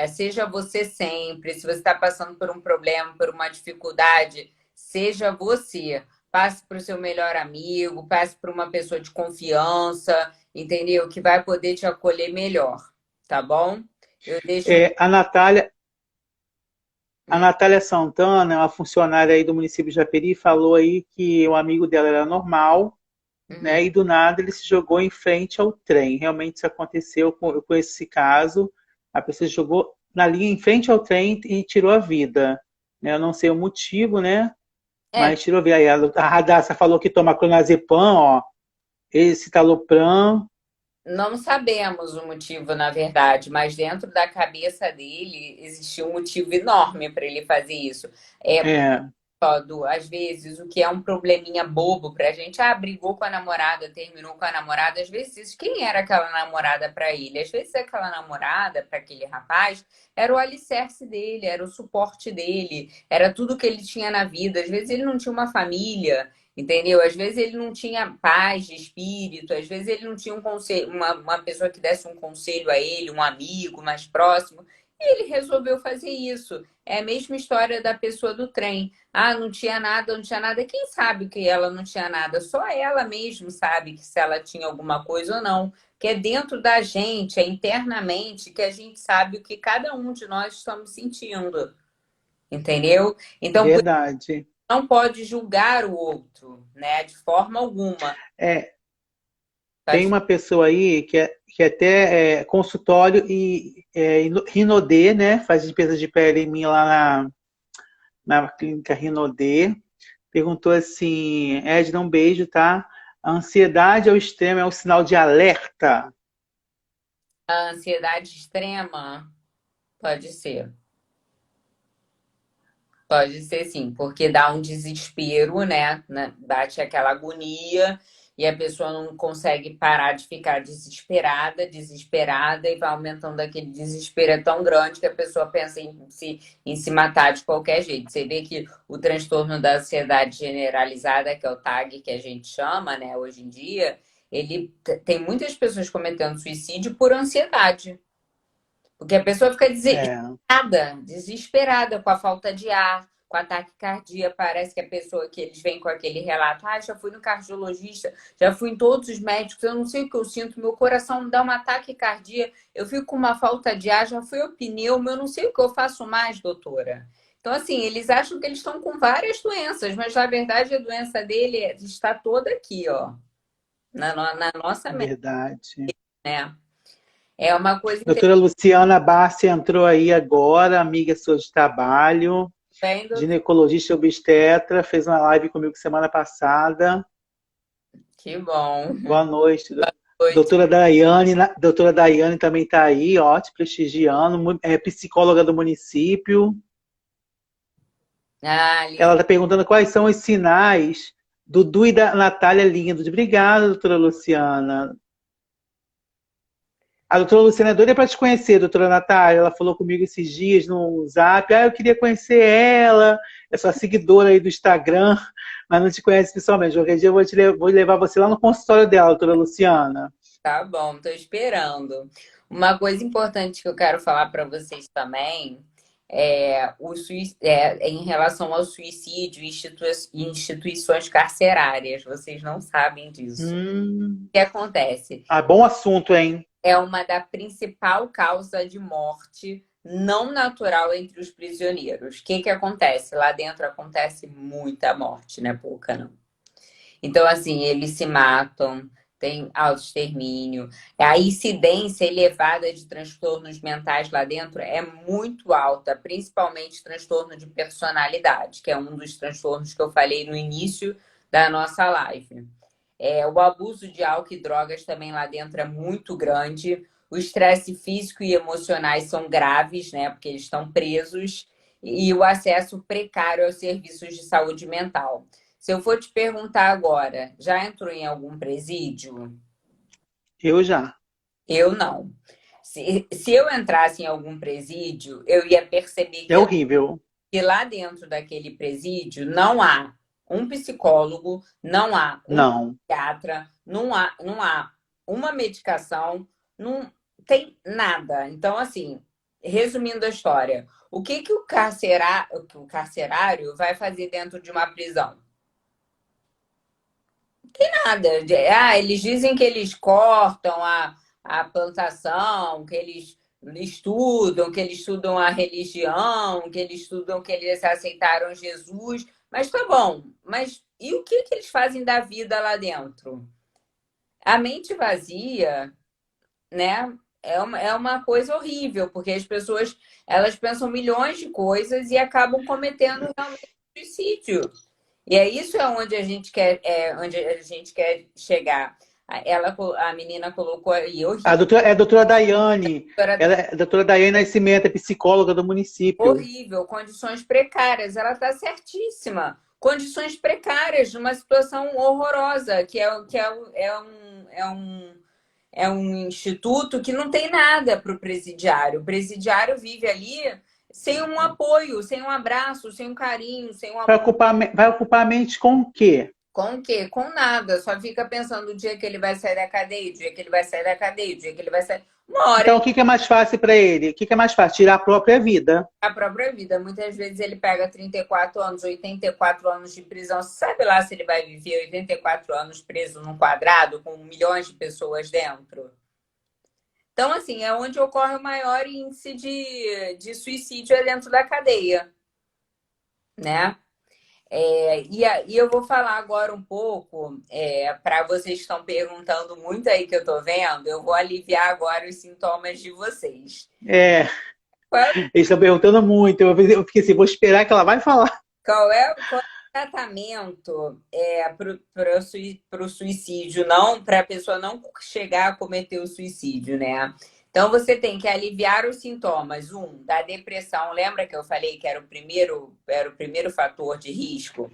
Seja você sempre. Se você está passando por um problema, por uma dificuldade, seja você. Passe para o seu melhor amigo, passe para uma pessoa de confiança, entendeu? Que vai poder te acolher melhor, tá bom? Eu deixo. É, a Natália Santana, uma funcionária aí do município de Japeri, falou aí que o amigo dela era normal, né? Uhum. E do nada ele se jogou em frente ao trem. Realmente isso aconteceu com esse caso. A pessoa se jogou na linha em frente ao trem e tirou a vida. Né? Eu não sei o motivo, né? É, Mas tirou a vida. Aí a Radassa falou que toma clonazepam, ó, esse talopram. não sabemos o motivo, na verdade, mas dentro da cabeça dele existiu um motivo enorme para ele fazer isso. É, É. só às vezes, o que é um probleminha bobo pra gente. Ah, brigou com a namorada, terminou com a namorada. Às vezes, quem era aquela namorada pra ele? Às vezes, aquela namorada, pra aquele rapaz, era o alicerce dele, era o suporte dele, era tudo que ele tinha na vida. Às vezes, ele não tinha uma família, entendeu? Às vezes, ele não tinha paz de espírito, às vezes, ele não tinha um conselho, uma pessoa que desse um conselho a ele, um amigo mais próximo. E ele resolveu fazer isso. É a mesma história da pessoa do trem. Ah, não tinha nada, não tinha nada. Quem sabe que ela não tinha nada? Só ela mesma sabe que se ela tinha alguma coisa ou não. Que é dentro da gente, é internamente, que a gente sabe o que cada um de nós estamos sentindo. Entendeu? Então, por isso Verdade. não pode julgar o outro, né? De forma alguma. É, tem Faz- uma pessoa aí que até é consultório e Rinodê, né? Faz limpeza de pele em mim lá na clínica Rinodê. Perguntou assim, Edna, um beijo, tá? A ansiedade ao extremo é um sinal de alerta. A ansiedade extrema pode ser. Pode ser sim, porque dá um desespero, né? Bate aquela agonia e a pessoa não consegue parar de ficar desesperada, desesperada, e vai aumentando aquele desespero é tão grande que a pessoa pensa em se matar de qualquer jeito. Você vê que o transtorno da ansiedade generalizada, que é o TAG que a gente chama, né, hoje em dia, ele tem muitas pessoas cometendo suicídio por ansiedade. Porque a pessoa fica É, desesperada com a falta de ar, com a taquicardia. Parece que a pessoa que eles vêm com aquele relato, ah, já fui no cardiologista, já fui em todos os médicos, eu não sei o que eu sinto, meu coração me dá uma taquicardia, eu fico com uma falta de ar, já fui ao pneumo, eu não sei o que eu faço mais, doutora. Então, assim, eles acham que eles estão com várias doenças, mas na verdade a doença dele está toda aqui, ó, na nossa mente, verdade. né? É uma coisa Doutora Luciana Bassi entrou aí agora, amiga sua de trabalho, interessante, ginecologista e obstetra, fez uma live comigo semana passada. que bom. Boa noite. Noite. Doutora Daiane também está aí, ó, te prestigiando, é psicóloga do município. Ah, Ela lindo. está perguntando quais são os sinais do Dudu e da Natália lindos. Obrigada, doutora Luciana. A doutora Luciana é doida para te conhecer, doutora Natália. Ela falou comigo esses dias no Zap. Ah, eu queria conhecer ela. É sua seguidora aí do Instagram, mas não te conhece pessoalmente. Qualquer dia eu vou levar você lá no consultório dela, doutora Luciana. Tá bom, tô esperando. Uma coisa importante que eu quero falar para vocês também é em relação ao suicídio e instituições carcerárias. Vocês não sabem disso. O Hum, que acontece? ah, bom assunto, hein? É uma da principal causa de morte não natural entre os prisioneiros. O que que acontece? Lá dentro acontece muita morte, não é pouca, não. Então, assim, eles se matam, tem autoextermínio. A incidência elevada de transtornos mentais lá dentro é muito alta, principalmente transtorno de personalidade, que é um dos transtornos que eu falei no início da nossa live. O abuso de álcool e drogas também lá dentro é muito grande. O estresse físico e emocionais são graves, né? Porque eles estão presos. E o acesso precário aos serviços de saúde mental. Se eu for te perguntar agora, já entrou em algum presídio? Eu já. Eu não. Se eu entrasse em algum presídio, eu ia perceber É horrível. que lá dentro daquele presídio não há um psicólogo, não há um Não. psiquiatra, não há uma medicação, não tem nada. Então, assim, resumindo a história, o que que o carcerário vai fazer dentro de uma prisão? Nada. Eles dizem que eles cortam a plantação, que eles estudam a religião, que eles estudam que eles aceitaram Jesus. Mas tá bom. Mas e o que que eles fazem da vida lá dentro? A mente vazia, né? É uma coisa horrível, porque as pessoas elas pensam milhões de coisas e acabam cometendo realmente suicídio. E é isso onde a gente quer chegar. A menina colocou aí, É a doutora Daiane. horrível. Ela é a doutora Daiane Nascimento, é psicóloga do município. Horrível, condições precárias. Ela está certíssima. Condições precárias, numa situação horrorosa, é um instituto que não tem nada para o presidiário. O presidiário vive ali sem um apoio, sem um abraço, sem um carinho, sem um amor. Vai ocupar a mente com o quê? Com o quê? Com nada. Só fica pensando o dia que ele vai sair da cadeia, o dia que ele vai sair da cadeia, o dia que ele vai sair. Uma hora Então, o que que é mais fácil para ele? O que que é mais fácil? Tirar a própria vida. a própria vida. Muitas vezes ele pega 34 anos, 84 anos de prisão. Você sabe lá se ele vai viver 84 anos preso num quadrado com milhões de pessoas dentro? Então, assim, é onde ocorre o maior índice de suicídio é dentro da cadeia, né? E eu vou falar agora um pouco, para vocês que estão perguntando muito aí que eu tô vendo, eu vou aliviar agora os sintomas de vocês. É, Qual eles estão perguntando muito. Eu fiquei assim, vou esperar que ela vai falar. qual é o tratamento para o suicídio, não, para a pessoa não chegar a cometer o suicídio, né? Então você tem que aliviar os sintomas, da depressão. Lembra que eu falei que era o primeiro fator de risco?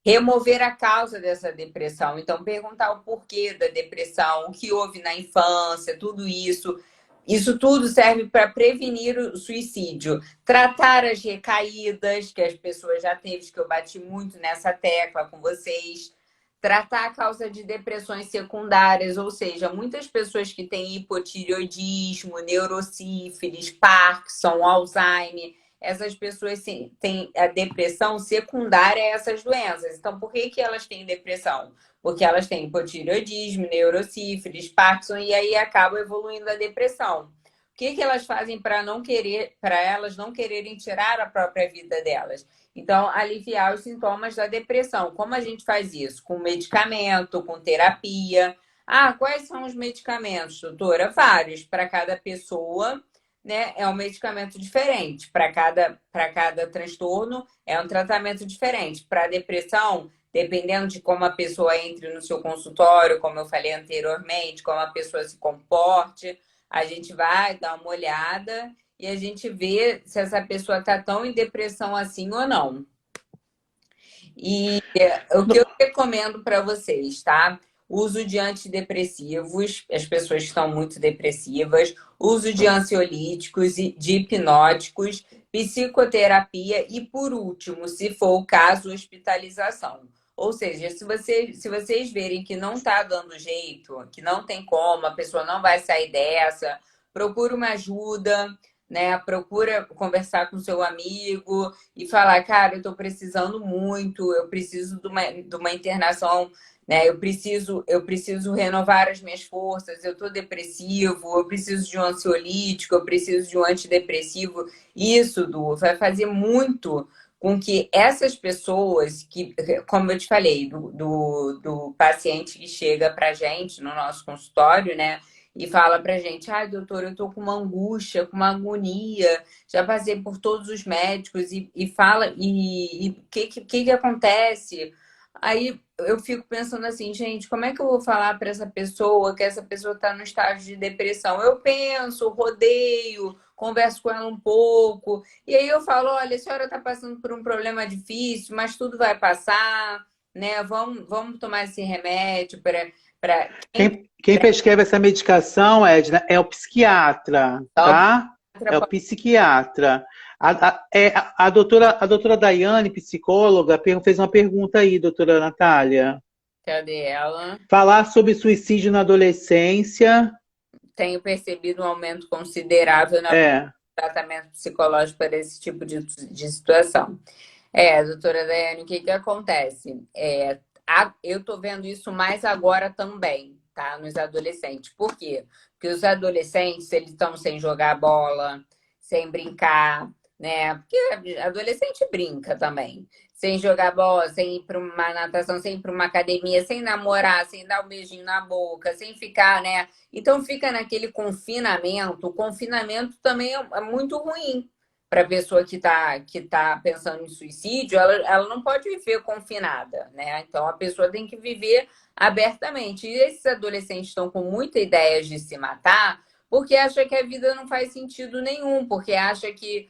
Remover a causa dessa depressão. Então, perguntar o porquê da depressão, o que houve na infância, tudo isso. Isso tudo serve para prevenir o suicídio. Tratar as recaídas, que as pessoas já teve, que eu bati muito nessa tecla com vocês. Tratar a causa de depressões secundárias, ou seja, muitas pessoas que têm hipotireoidismo, neurosífilis, Parkinson, Alzheimer, essas pessoas têm a depressão secundária a essas doenças. Então, por que elas têm depressão? Porque elas têm hipotireoidismo, neurosífilis, Parkinson, e aí acaba evoluindo a depressão. O que elas fazem para elas não quererem tirar a própria vida delas? Então, aliviar os sintomas da depressão. Como a gente faz isso? Com medicamento, com terapia. Ah, quais são os medicamentos, doutora? Vários. Para cada pessoa, né, é um medicamento diferente. Para cada transtorno, é um tratamento diferente. Para a depressão, dependendo de como a pessoa entre no seu consultório, como eu falei anteriormente, como a pessoa se comporte, a gente vai dar uma olhada e a gente vê se essa pessoa está tão em depressão assim ou não. E o que eu recomendo para vocês, tá? Uso de antidepressivos, as pessoas que estão muito depressivas, uso de ansiolíticos e de hipnóticos, psicoterapia e, por último, se for o caso, hospitalização. Ou seja, se vocês verem que não está dando jeito, que não tem como, a pessoa não vai sair dessa, procura uma ajuda, né? Procura conversar com seu amigo e falar, cara, eu estou precisando muito, eu preciso de uma internação, né? Eu preciso renovar as minhas forças, eu estou depressivo, eu preciso de um ansiolítico, eu preciso de um antidepressivo. Isso, Du, vai fazer muito com que essas pessoas que, como eu te falei, do paciente que chega para a gente no nosso consultório, né? E fala pra gente, ai, doutor, eu tô com uma angústia, com uma agonia, já passei por todos os médicos e fala, e o que acontece? Aí eu fico pensando assim, gente, como é que eu vou falar para essa pessoa que essa pessoa está no estágio de depressão? Eu penso, rodeio, converso com ela um pouco, e aí eu falo, olha, a senhora está passando por um problema difícil, mas tudo vai passar, né? Vamos tomar esse remédio para Quem prescreve essa medicação, Edna, é o psiquiatra, tá? É o psiquiatra. A doutora Daiane, psicóloga, fez uma pergunta aí, doutora Natália. Cadê ela? Falar sobre suicídio na adolescência. Tenho percebido um aumento considerável no É, tratamento psicológico para esse tipo de situação. Doutora Daiane, o que acontece? Eu estou vendo isso mais agora também, tá? Nos adolescentes. Por quê? Porque os adolescentes, eles estão sem jogar bola, sem brincar, né? Porque adolescente brinca também. Sem jogar bola, sem ir para uma natação, sem ir para uma academia, sem namorar, sem dar um beijinho na boca, sem ficar, né? Então fica naquele confinamento. O confinamento também é muito ruim para a pessoa que tá pensando em suicídio, ela não pode viver confinada, né? Então a pessoa tem que viver abertamente. E esses adolescentes estão com muita ideia de se matar porque acha que a vida não faz sentido nenhum, porque acha que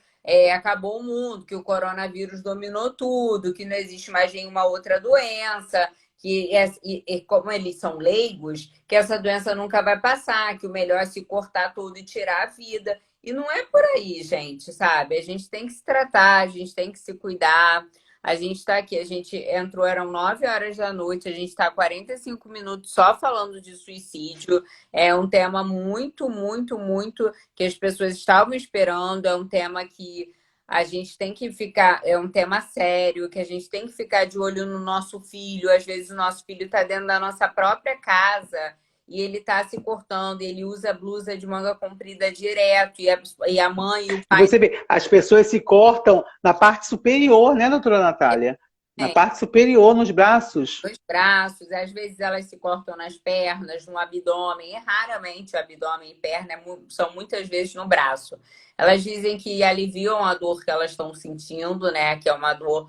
acabou o mundo, que o coronavírus dominou tudo, que não existe mais nenhuma outra doença, e como eles são leigos, que essa doença nunca vai passar, que o melhor é se cortar tudo e tirar a vida. E não é por aí, gente, sabe? A gente tem que se tratar, a gente tem que se cuidar. A gente está aqui, a gente entrou, eram 9 horas da noite, a gente está 45 minutos só falando de suicídio. É um tema muito, muito, muito que as pessoas estavam esperando, é um tema que a gente tem que ficar, é um tema sério, que a gente tem que ficar de olho no nosso filho. Às vezes o nosso filho está dentro da nossa própria casa e ele está se cortando, ele usa blusa de manga comprida direto, e a mãe e o E pai você vê, as pessoas se cortam na parte superior, né, doutora Natália? Na também, parte superior, nos braços. nos braços, às vezes elas se cortam nas pernas, no abdômen, e raramente o abdômen e perna são muitas vezes no braço. Elas dizem que aliviam a dor que elas estão sentindo, né? Que é uma dor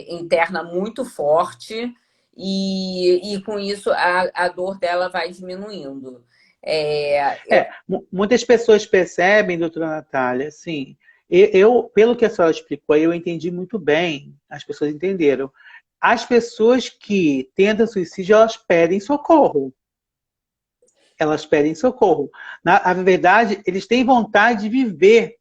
interna muito forte, e com isso a dor dela vai diminuindo. Muitas pessoas percebem, doutora Natália, assim, pelo que a senhora explicou, eu entendi muito bem, as pessoas entenderam. As pessoas que tentam suicídio, elas pedem socorro. Elas pedem socorro. Na verdade, eles têm vontade de viver,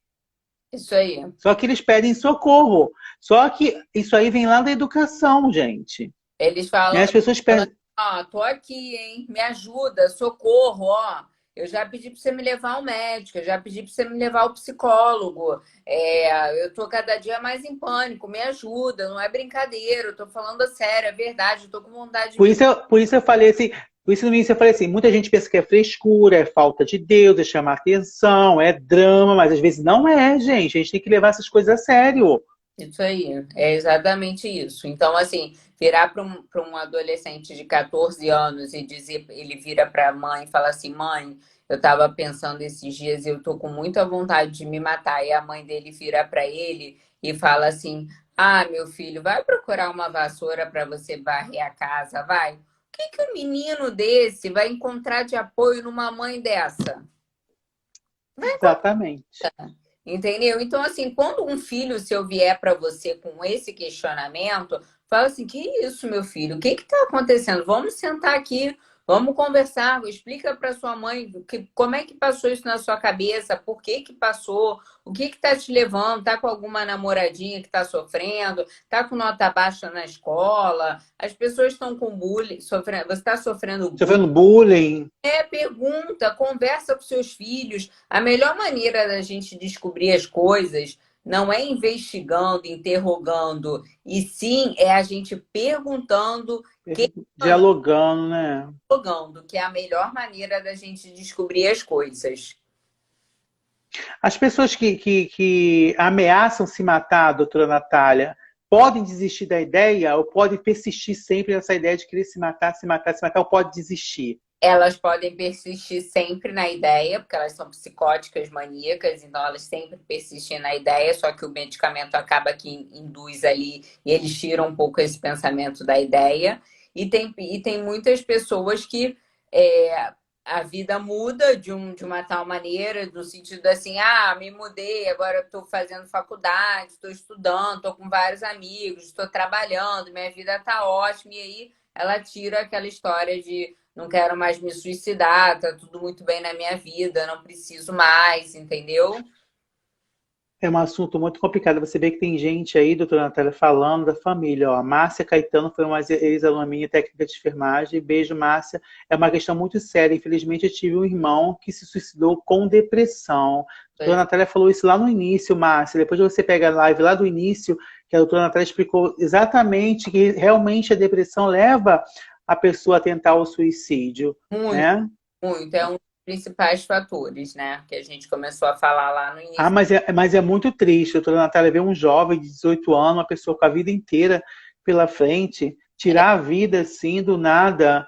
Isso aí. só que eles pedem socorro. Só que isso aí vem lá da educação, gente. Eles Né? falam, As pessoas pedem. ó, tô aqui, hein? Me ajuda, socorro, ó. Eu já pedi para você me levar ao médico, eu já pedi para você me levar ao psicólogo. Eu tô cada dia mais em pânico, me ajuda, não é brincadeira, eu tô falando a sério, é verdade, eu tô com vontade de me. Por isso eu falei assim, por isso no início eu falei assim, muita gente pensa que é frescura, é falta de Deus, é chamar atenção, é drama, mas às vezes não é, gente. A gente tem que levar essas coisas a sério. Isso aí, é exatamente isso. Então, assim, virar para um adolescente de 14 anos e dizer, ele vira para a mãe e fala assim: mãe, eu estava pensando esses dias, eu tô com muita vontade de me matar. E a mãe dele vira para ele e fala assim: ah, meu filho, vai procurar uma vassoura para você varrer a casa, vai. O que que um menino desse vai encontrar de apoio numa mãe dessa? Exatamente. Entendeu? Então, assim, quando um filho seu vier para você com esse questionamento, fala assim: que isso, meu filho? O que está acontecendo? Vamos sentar aqui, vamos conversar. Explica para sua mãe como é que passou isso na sua cabeça, por que que passou, o que está te levando? Tá com alguma namoradinha que está sofrendo? Tá com nota baixa na escola? As pessoas estão com bullying, sofrendo. Você está sofrendo bullying? Sofrendo bullying. Pergunta, conversa com seus filhos. A melhor maneira da gente descobrir as coisas não é investigando, interrogando, e sim é a gente perguntando, Dialogando, né? interrogando, que é a melhor maneira da gente descobrir as coisas. As pessoas que ameaçam se matar, doutora Natália, podem desistir da ideia ou podem persistir sempre nessa ideia de querer se matar, se matar, se matar, ou pode desistir? Elas podem persistir sempre na ideia, porque elas são psicóticas, maníacas, então elas sempre persistem na ideia, só que o medicamento acaba que induz ali e eles tiram um pouco esse pensamento da ideia. E tem muitas pessoas que a vida muda de uma tal maneira, no sentido assim: ah, me mudei, agora estou fazendo faculdade, estou estudando, estou com vários amigos, estou trabalhando, minha vida está ótima, e aí ela tira aquela história de não quero mais me suicidar, tá tudo muito bem na minha vida, não preciso mais, entendeu? É um assunto muito complicado. Você vê que tem gente aí, doutora Natália, falando da família. Ó, a Márcia Caetano foi uma ex-aluna minha, técnica de enfermagem. Beijo, Márcia. É uma questão muito séria. Infelizmente, eu tive um irmão que se suicidou com depressão. A doutora Natália falou isso lá no início, Márcia. Depois você pega a live lá do início, que a doutora Natália explicou exatamente que realmente a depressão leva a pessoa a tentar o suicídio, Muito, né? muito. É um dos principais fatores, né? Que a gente começou a falar lá no Ah, início. mas é muito triste, doutora Natália, ver um jovem de 18 anos, uma pessoa com a vida inteira pela frente, tirar a vida assim do nada,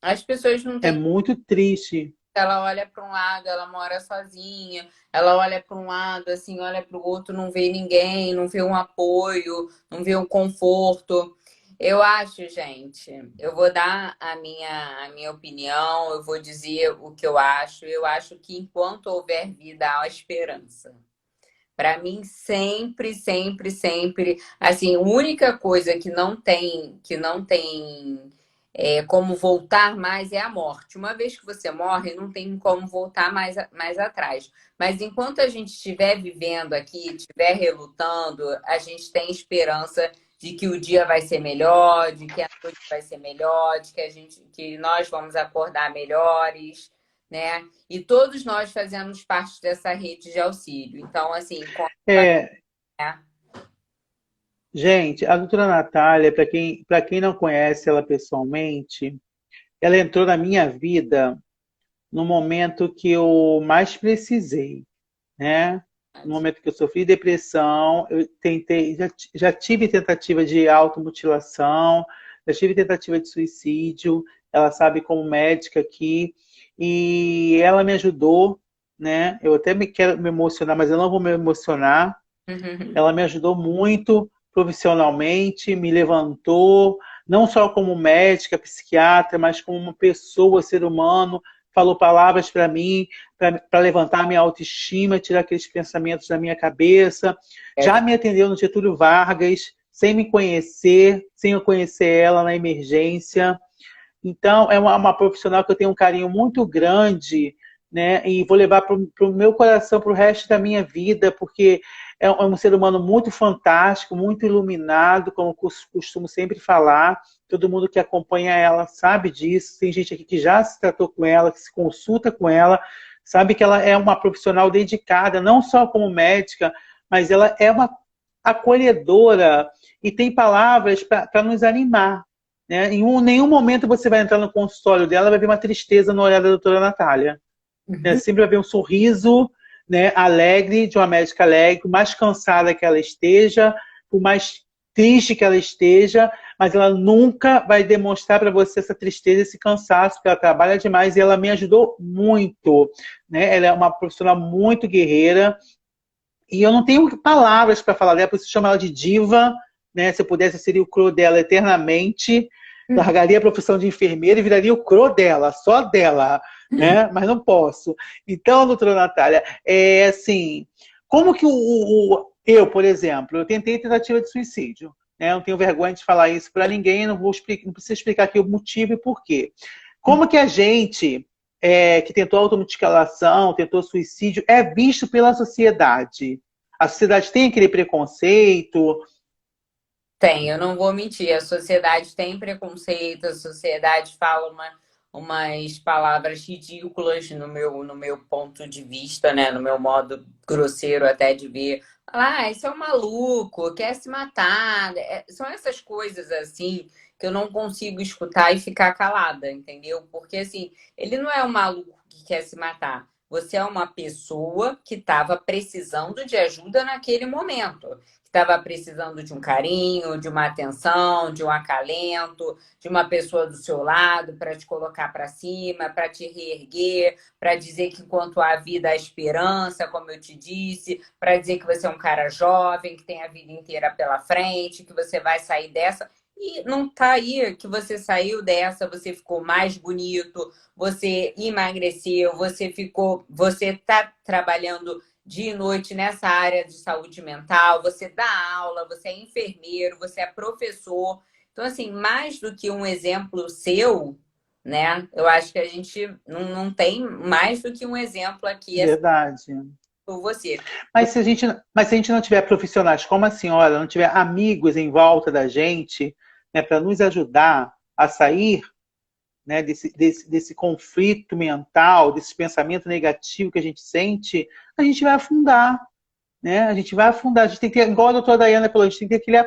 As pessoas não é têm muito triste. ela olha para um lado, ela mora sozinha, ela olha para um lado, assim, olha para o outro, não vê ninguém, não vê um apoio, não vê um conforto. Eu acho, gente, eu vou dar a minha opinião, eu vou dizer o que eu acho. Eu acho que enquanto houver vida, há esperança. Para mim, sempre, sempre, sempre, assim, a única coisa que não tem como voltar mais é a morte. Uma vez que você morre, não tem como voltar mais atrás. Mas enquanto a gente estiver vivendo aqui, estiver relutando, a gente tem esperança de que o dia vai ser melhor, de que a noite vai ser melhor, de que nós vamos acordar melhores, né? E todos nós fazemos parte dessa rede de auxílio. Então, assim, É, é. gente, a doutora Natália, para quem não conhece ela pessoalmente, ela entrou na minha vida no momento que eu mais precisei, né? No momento que eu sofri depressão, eu tentei, já tive tentativa de automutilação, já tive tentativa de suicídio, ela sabe como médica aqui, e ela me ajudou, né? Eu até me quero me emocionar, mas eu não vou me emocionar. Ela me ajudou muito profissionalmente, me levantou, não só como médica, psiquiatra, mas como uma pessoa, ser humano, falou palavras para mim, para levantar a minha autoestima, tirar aqueles pensamentos da minha cabeça. É, Já me atendeu no Getúlio Vargas, sem me conhecer, sem eu conhecer ela na emergência. Então, é uma profissional que eu tenho um carinho muito grande, né? E vou levar para o meu coração para o resto da minha vida, porque é um ser humano muito fantástico, muito iluminado, como eu costumo sempre falar. Todo mundo que acompanha ela sabe disso. Tem gente aqui que já se tratou com ela, que se consulta com ela, sabe que ela é uma profissional dedicada, não só como médica, mas ela é uma acolhedora e tem palavras para nos animar. Né? Nenhum momento você vai entrar no consultório dela e vai ver uma tristeza no olhar da doutora Natália. Né? Sempre vai ver um sorriso, né, alegre, de uma médica alegre, por mais cansada que ela esteja, por mais triste que ela esteja, mas ela nunca vai demonstrar para você essa tristeza, esse cansaço, porque ela trabalha demais e ela me ajudou muito. Né? Ela é uma profissional muito guerreira e eu não tenho palavras para falar dela, por isso eu chamo ela de diva. Né? Se eu pudesse, eu seria o cru dela eternamente. Largaria a profissão de enfermeira e viraria o cro dela, só dela, né? Mas não posso. Então, doutora Natália, é assim, como que eu, por exemplo, eu tentei tentativa de suicídio, né? Eu não tenho vergonha de falar isso para ninguém, não preciso explicar aqui o motivo e por quê. Como que a gente que tentou automutilação, tentou suicídio, é visto pela sociedade? A sociedade tem aquele preconceito. tem, eu não vou mentir. A sociedade tem preconceito, a sociedade fala umas palavras ridículas no meu ponto de vista, né? No meu modo grosseiro até de ver. Ah, isso é um maluco, quer se matar. São essas coisas assim que eu não consigo escutar e ficar calada, entendeu? Porque assim, ele não é um maluco que quer se matar. Você é uma pessoa que estava precisando de ajuda naquele momento, estava precisando de um carinho, de uma atenção, de um acalento, de uma pessoa do seu lado para te colocar para cima, para te reerguer, para dizer que enquanto há vida há esperança, como eu te disse, para dizer que você é um cara jovem, que tem a vida inteira pela frente, que você vai sair dessa. E não tá aí que você saiu dessa, você ficou mais bonito, você emagreceu, você tá trabalhando dia e noite nessa área de saúde mental, você dá aula, você é enfermeiro, você é professor. Então, assim, mais do que um exemplo seu, né? Eu acho que a gente não tem mais do que um exemplo aqui assim, Verdade. por você. Mas se a gente não tiver profissionais como a senhora, não tiver amigos em volta da gente, né, para nos ajudar a sair, né, desse conflito mental, desse pensamento negativo que a gente sente, a gente vai afundar. Né? A gente vai afundar. A gente tem que ter, igual a doutora Daiana falou, a gente tem que ter Tem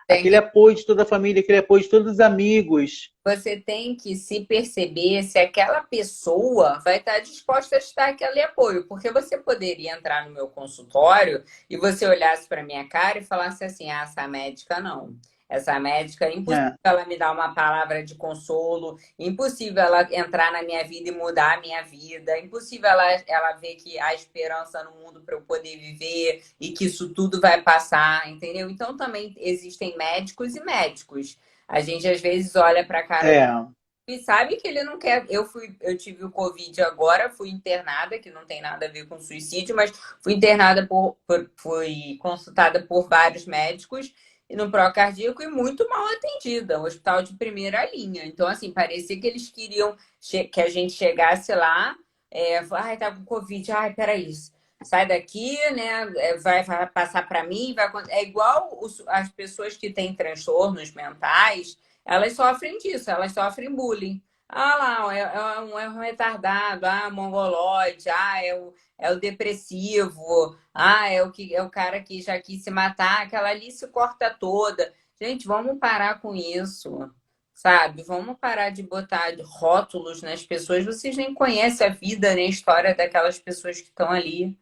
aquele que, apoio de toda a família, aquele apoio de todos os amigos. você tem que se perceber se aquela pessoa vai estar disposta a te dar aquele apoio. Porque você poderia entrar no meu consultório e você olhasse para minha cara e falasse assim: ah, essa médica não. essa médica. É impossível É, ela me dar uma palavra de consolo, impossível ela entrar na minha vida e mudar a minha vida, impossível ela ver que há esperança no mundo para eu poder viver e que isso tudo vai passar, entendeu? Então também existem médicos e médicos. A gente às vezes olha para a cara é, e sabe que ele não quer. Eu tive o Covid agora, fui internada, que não tem nada a ver com suicídio, mas fui internada fui consultada por vários médicos e no pró-cardíaco e muito mal atendida, um hospital de primeira linha. Então, assim, parecia que eles queriam que a gente chegasse lá, ai, tá com Covid, ai, peraí. Sai daqui, né? Vai passar para mim, é igual as pessoas que têm transtornos mentais, elas sofrem disso, elas sofrem bullying. Ah lá, é um retardado, mongoloide, é o depressivo, é o cara que já quis se matar, aquela ali se corta toda. Gente, vamos parar com isso, sabe? Vamos parar de botar rótulos nas pessoas. Vocês nem conhecem a vida nem a história daquelas pessoas que estão ali.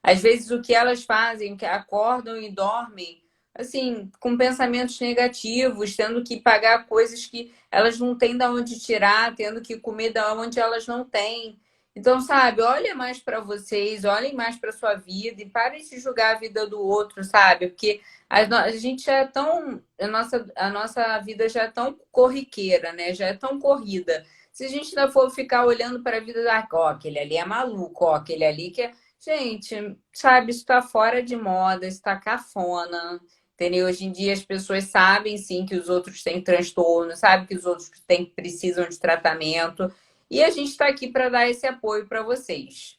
Às vezes o que elas fazem, que acordam e dormem, assim, com pensamentos negativos, tendo que pagar coisas que elas não têm de onde tirar, tendo que comer da onde elas não têm. Então, sabe, olhem mais para vocês, olhem mais para sua vida e parem de julgar a vida do outro, sabe? Porque a gente já é tão, a nossa vida já é tão corriqueira, né? Já é tão corrida. Se a gente ainda for ficar olhando para a vida, ó, aquele ali é maluco, ó, aquele ali que é. Gente, sabe, isso está fora de moda, isso está cafona, entendeu? Hoje em dia as pessoas sabem sim que os outros têm transtorno, sabem que os outros precisam de tratamento, e a gente está aqui para dar esse apoio para vocês,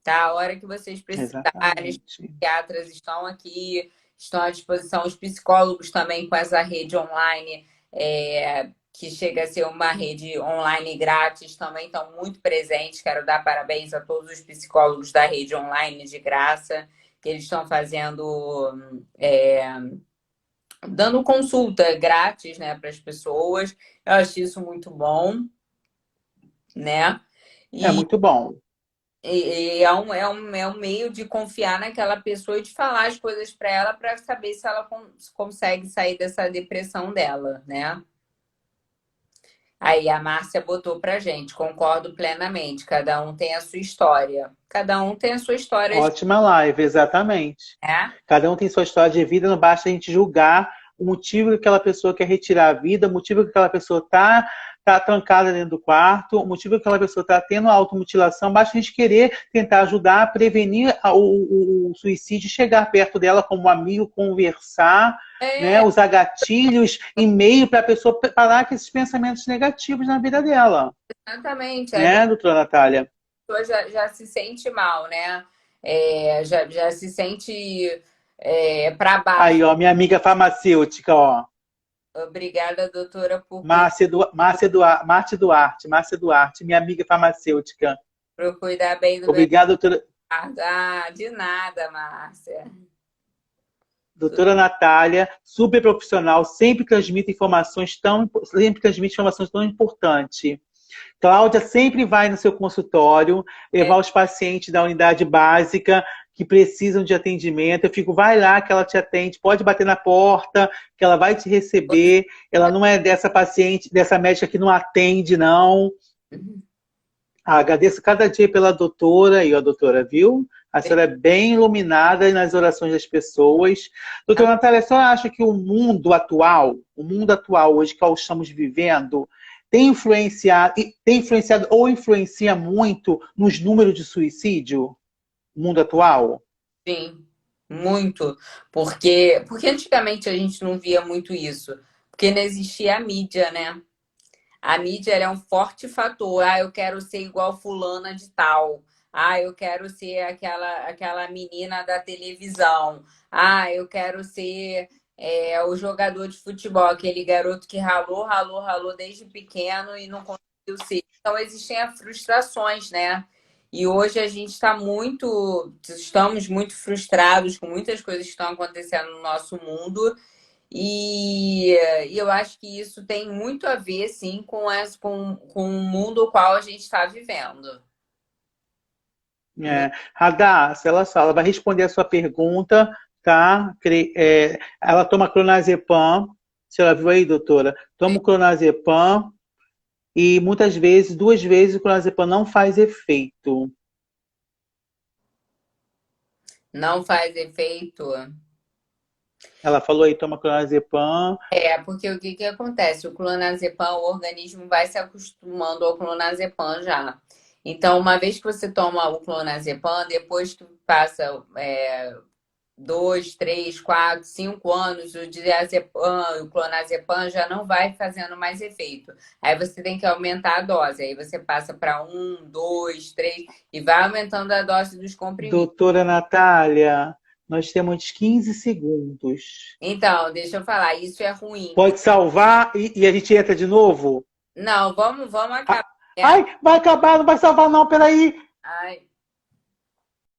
tá? A hora que vocês precisarem, os exatamente. psiquiatras estão aqui, estão à disposição, os psicólogos também com essa rede online. Que chega a ser uma rede online grátis, também estão muito presentes. Quero dar parabéns a todos os psicólogos da rede online de graça, que eles estão fazendo, dando consulta grátis, né, para as pessoas. Eu acho isso muito bom, né? É E, muito bom. é um meio de confiar naquela pessoa e de falar as coisas para ela para saber se ela consegue sair dessa depressão dela, né? Aí a Márcia botou pra gente, concordo plenamente. Cada um tem a sua história. Cada um tem a sua história, Ótima live, exatamente. né? Cada um tem sua história de vida, não basta a gente julgar o motivo que aquela pessoa quer retirar a vida, o motivo que aquela pessoa tá trancada dentro do quarto, o motivo que aquela pessoa está tendo automutilação, basta a gente querer tentar ajudar a prevenir o suicídio, chegar perto dela como amigo, conversar, né, É, usar gatilhos e meio para a pessoa parar com esses pensamentos negativos na vida dela, exatamente. Às vezes né, doutora Natália? a pessoa já se sente mal, né? Já se sente para baixo. Aí, ó, minha amiga farmacêutica, ó. Obrigada, doutora, Márcia Duarte, minha amiga farmacêutica. por cuidar bem do meu Obrigado, doutora, Eduardo. Ah, de nada, Márcia. doutora Natália, super profissional, sempre transmite informações tão importantes. Cláudia sempre vai no seu consultório É, levar os pacientes da unidade básica que precisam de atendimento. Eu fico, vai lá que ela te atende, pode bater na porta, que ela vai te receber. Ela não é dessa paciente, dessa médica que não atende, não. Agradeço cada dia pela doutora, e a doutora, viu? A senhora é bem iluminada nas orações das pessoas. Doutora Natália, a senhora acha que o mundo atual hoje que nós estamos vivendo, tem influenciado ou influencia muito nos números de suicídio? O mundo atual? sim, muito. Porque antigamente a gente não via muito isso. Porque não existia a mídia, né? A mídia ela é um forte fator. Ah, eu quero ser igual fulana de tal. Ah, eu quero ser aquela menina da televisão. Ah, eu quero ser o jogador de futebol, aquele garoto que ralou, ralou, ralou desde pequeno e não conseguiu ser. Então existem as frustrações, né? E hoje a gente estamos muito frustrados com muitas coisas que estão acontecendo no nosso mundo. E eu acho que isso tem muito a ver, sim, com o mundo o qual a gente está vivendo, né? Radar, se ela vai responder a sua pergunta, tá? Ela toma clonazepam, senhora viu aí, doutora? Toma o clonazepam e muitas vezes, 2 vezes, o clonazepam não faz efeito. Não faz efeito. Ela falou aí, toma clonazepam. É, porque o que que acontece? O clonazepam, o organismo vai se acostumando ao clonazepam já. Então, uma vez que você toma o clonazepam, depois que passa 2, 3, 4, 5 anos, o diazepam, o clonazepam já não vai fazendo mais efeito. Aí você tem que aumentar a dose. Aí você passa para 1, 2, 3 e vai aumentando a dose dos comprimidos. Doutora Natália, nós temos 15 segundos. Então, deixa eu falar, isso é ruim. Pode salvar e a gente entra de novo? Não, vamos Ah, acabar. ai, vai acabar, não vai salvar não, peraí. Ai.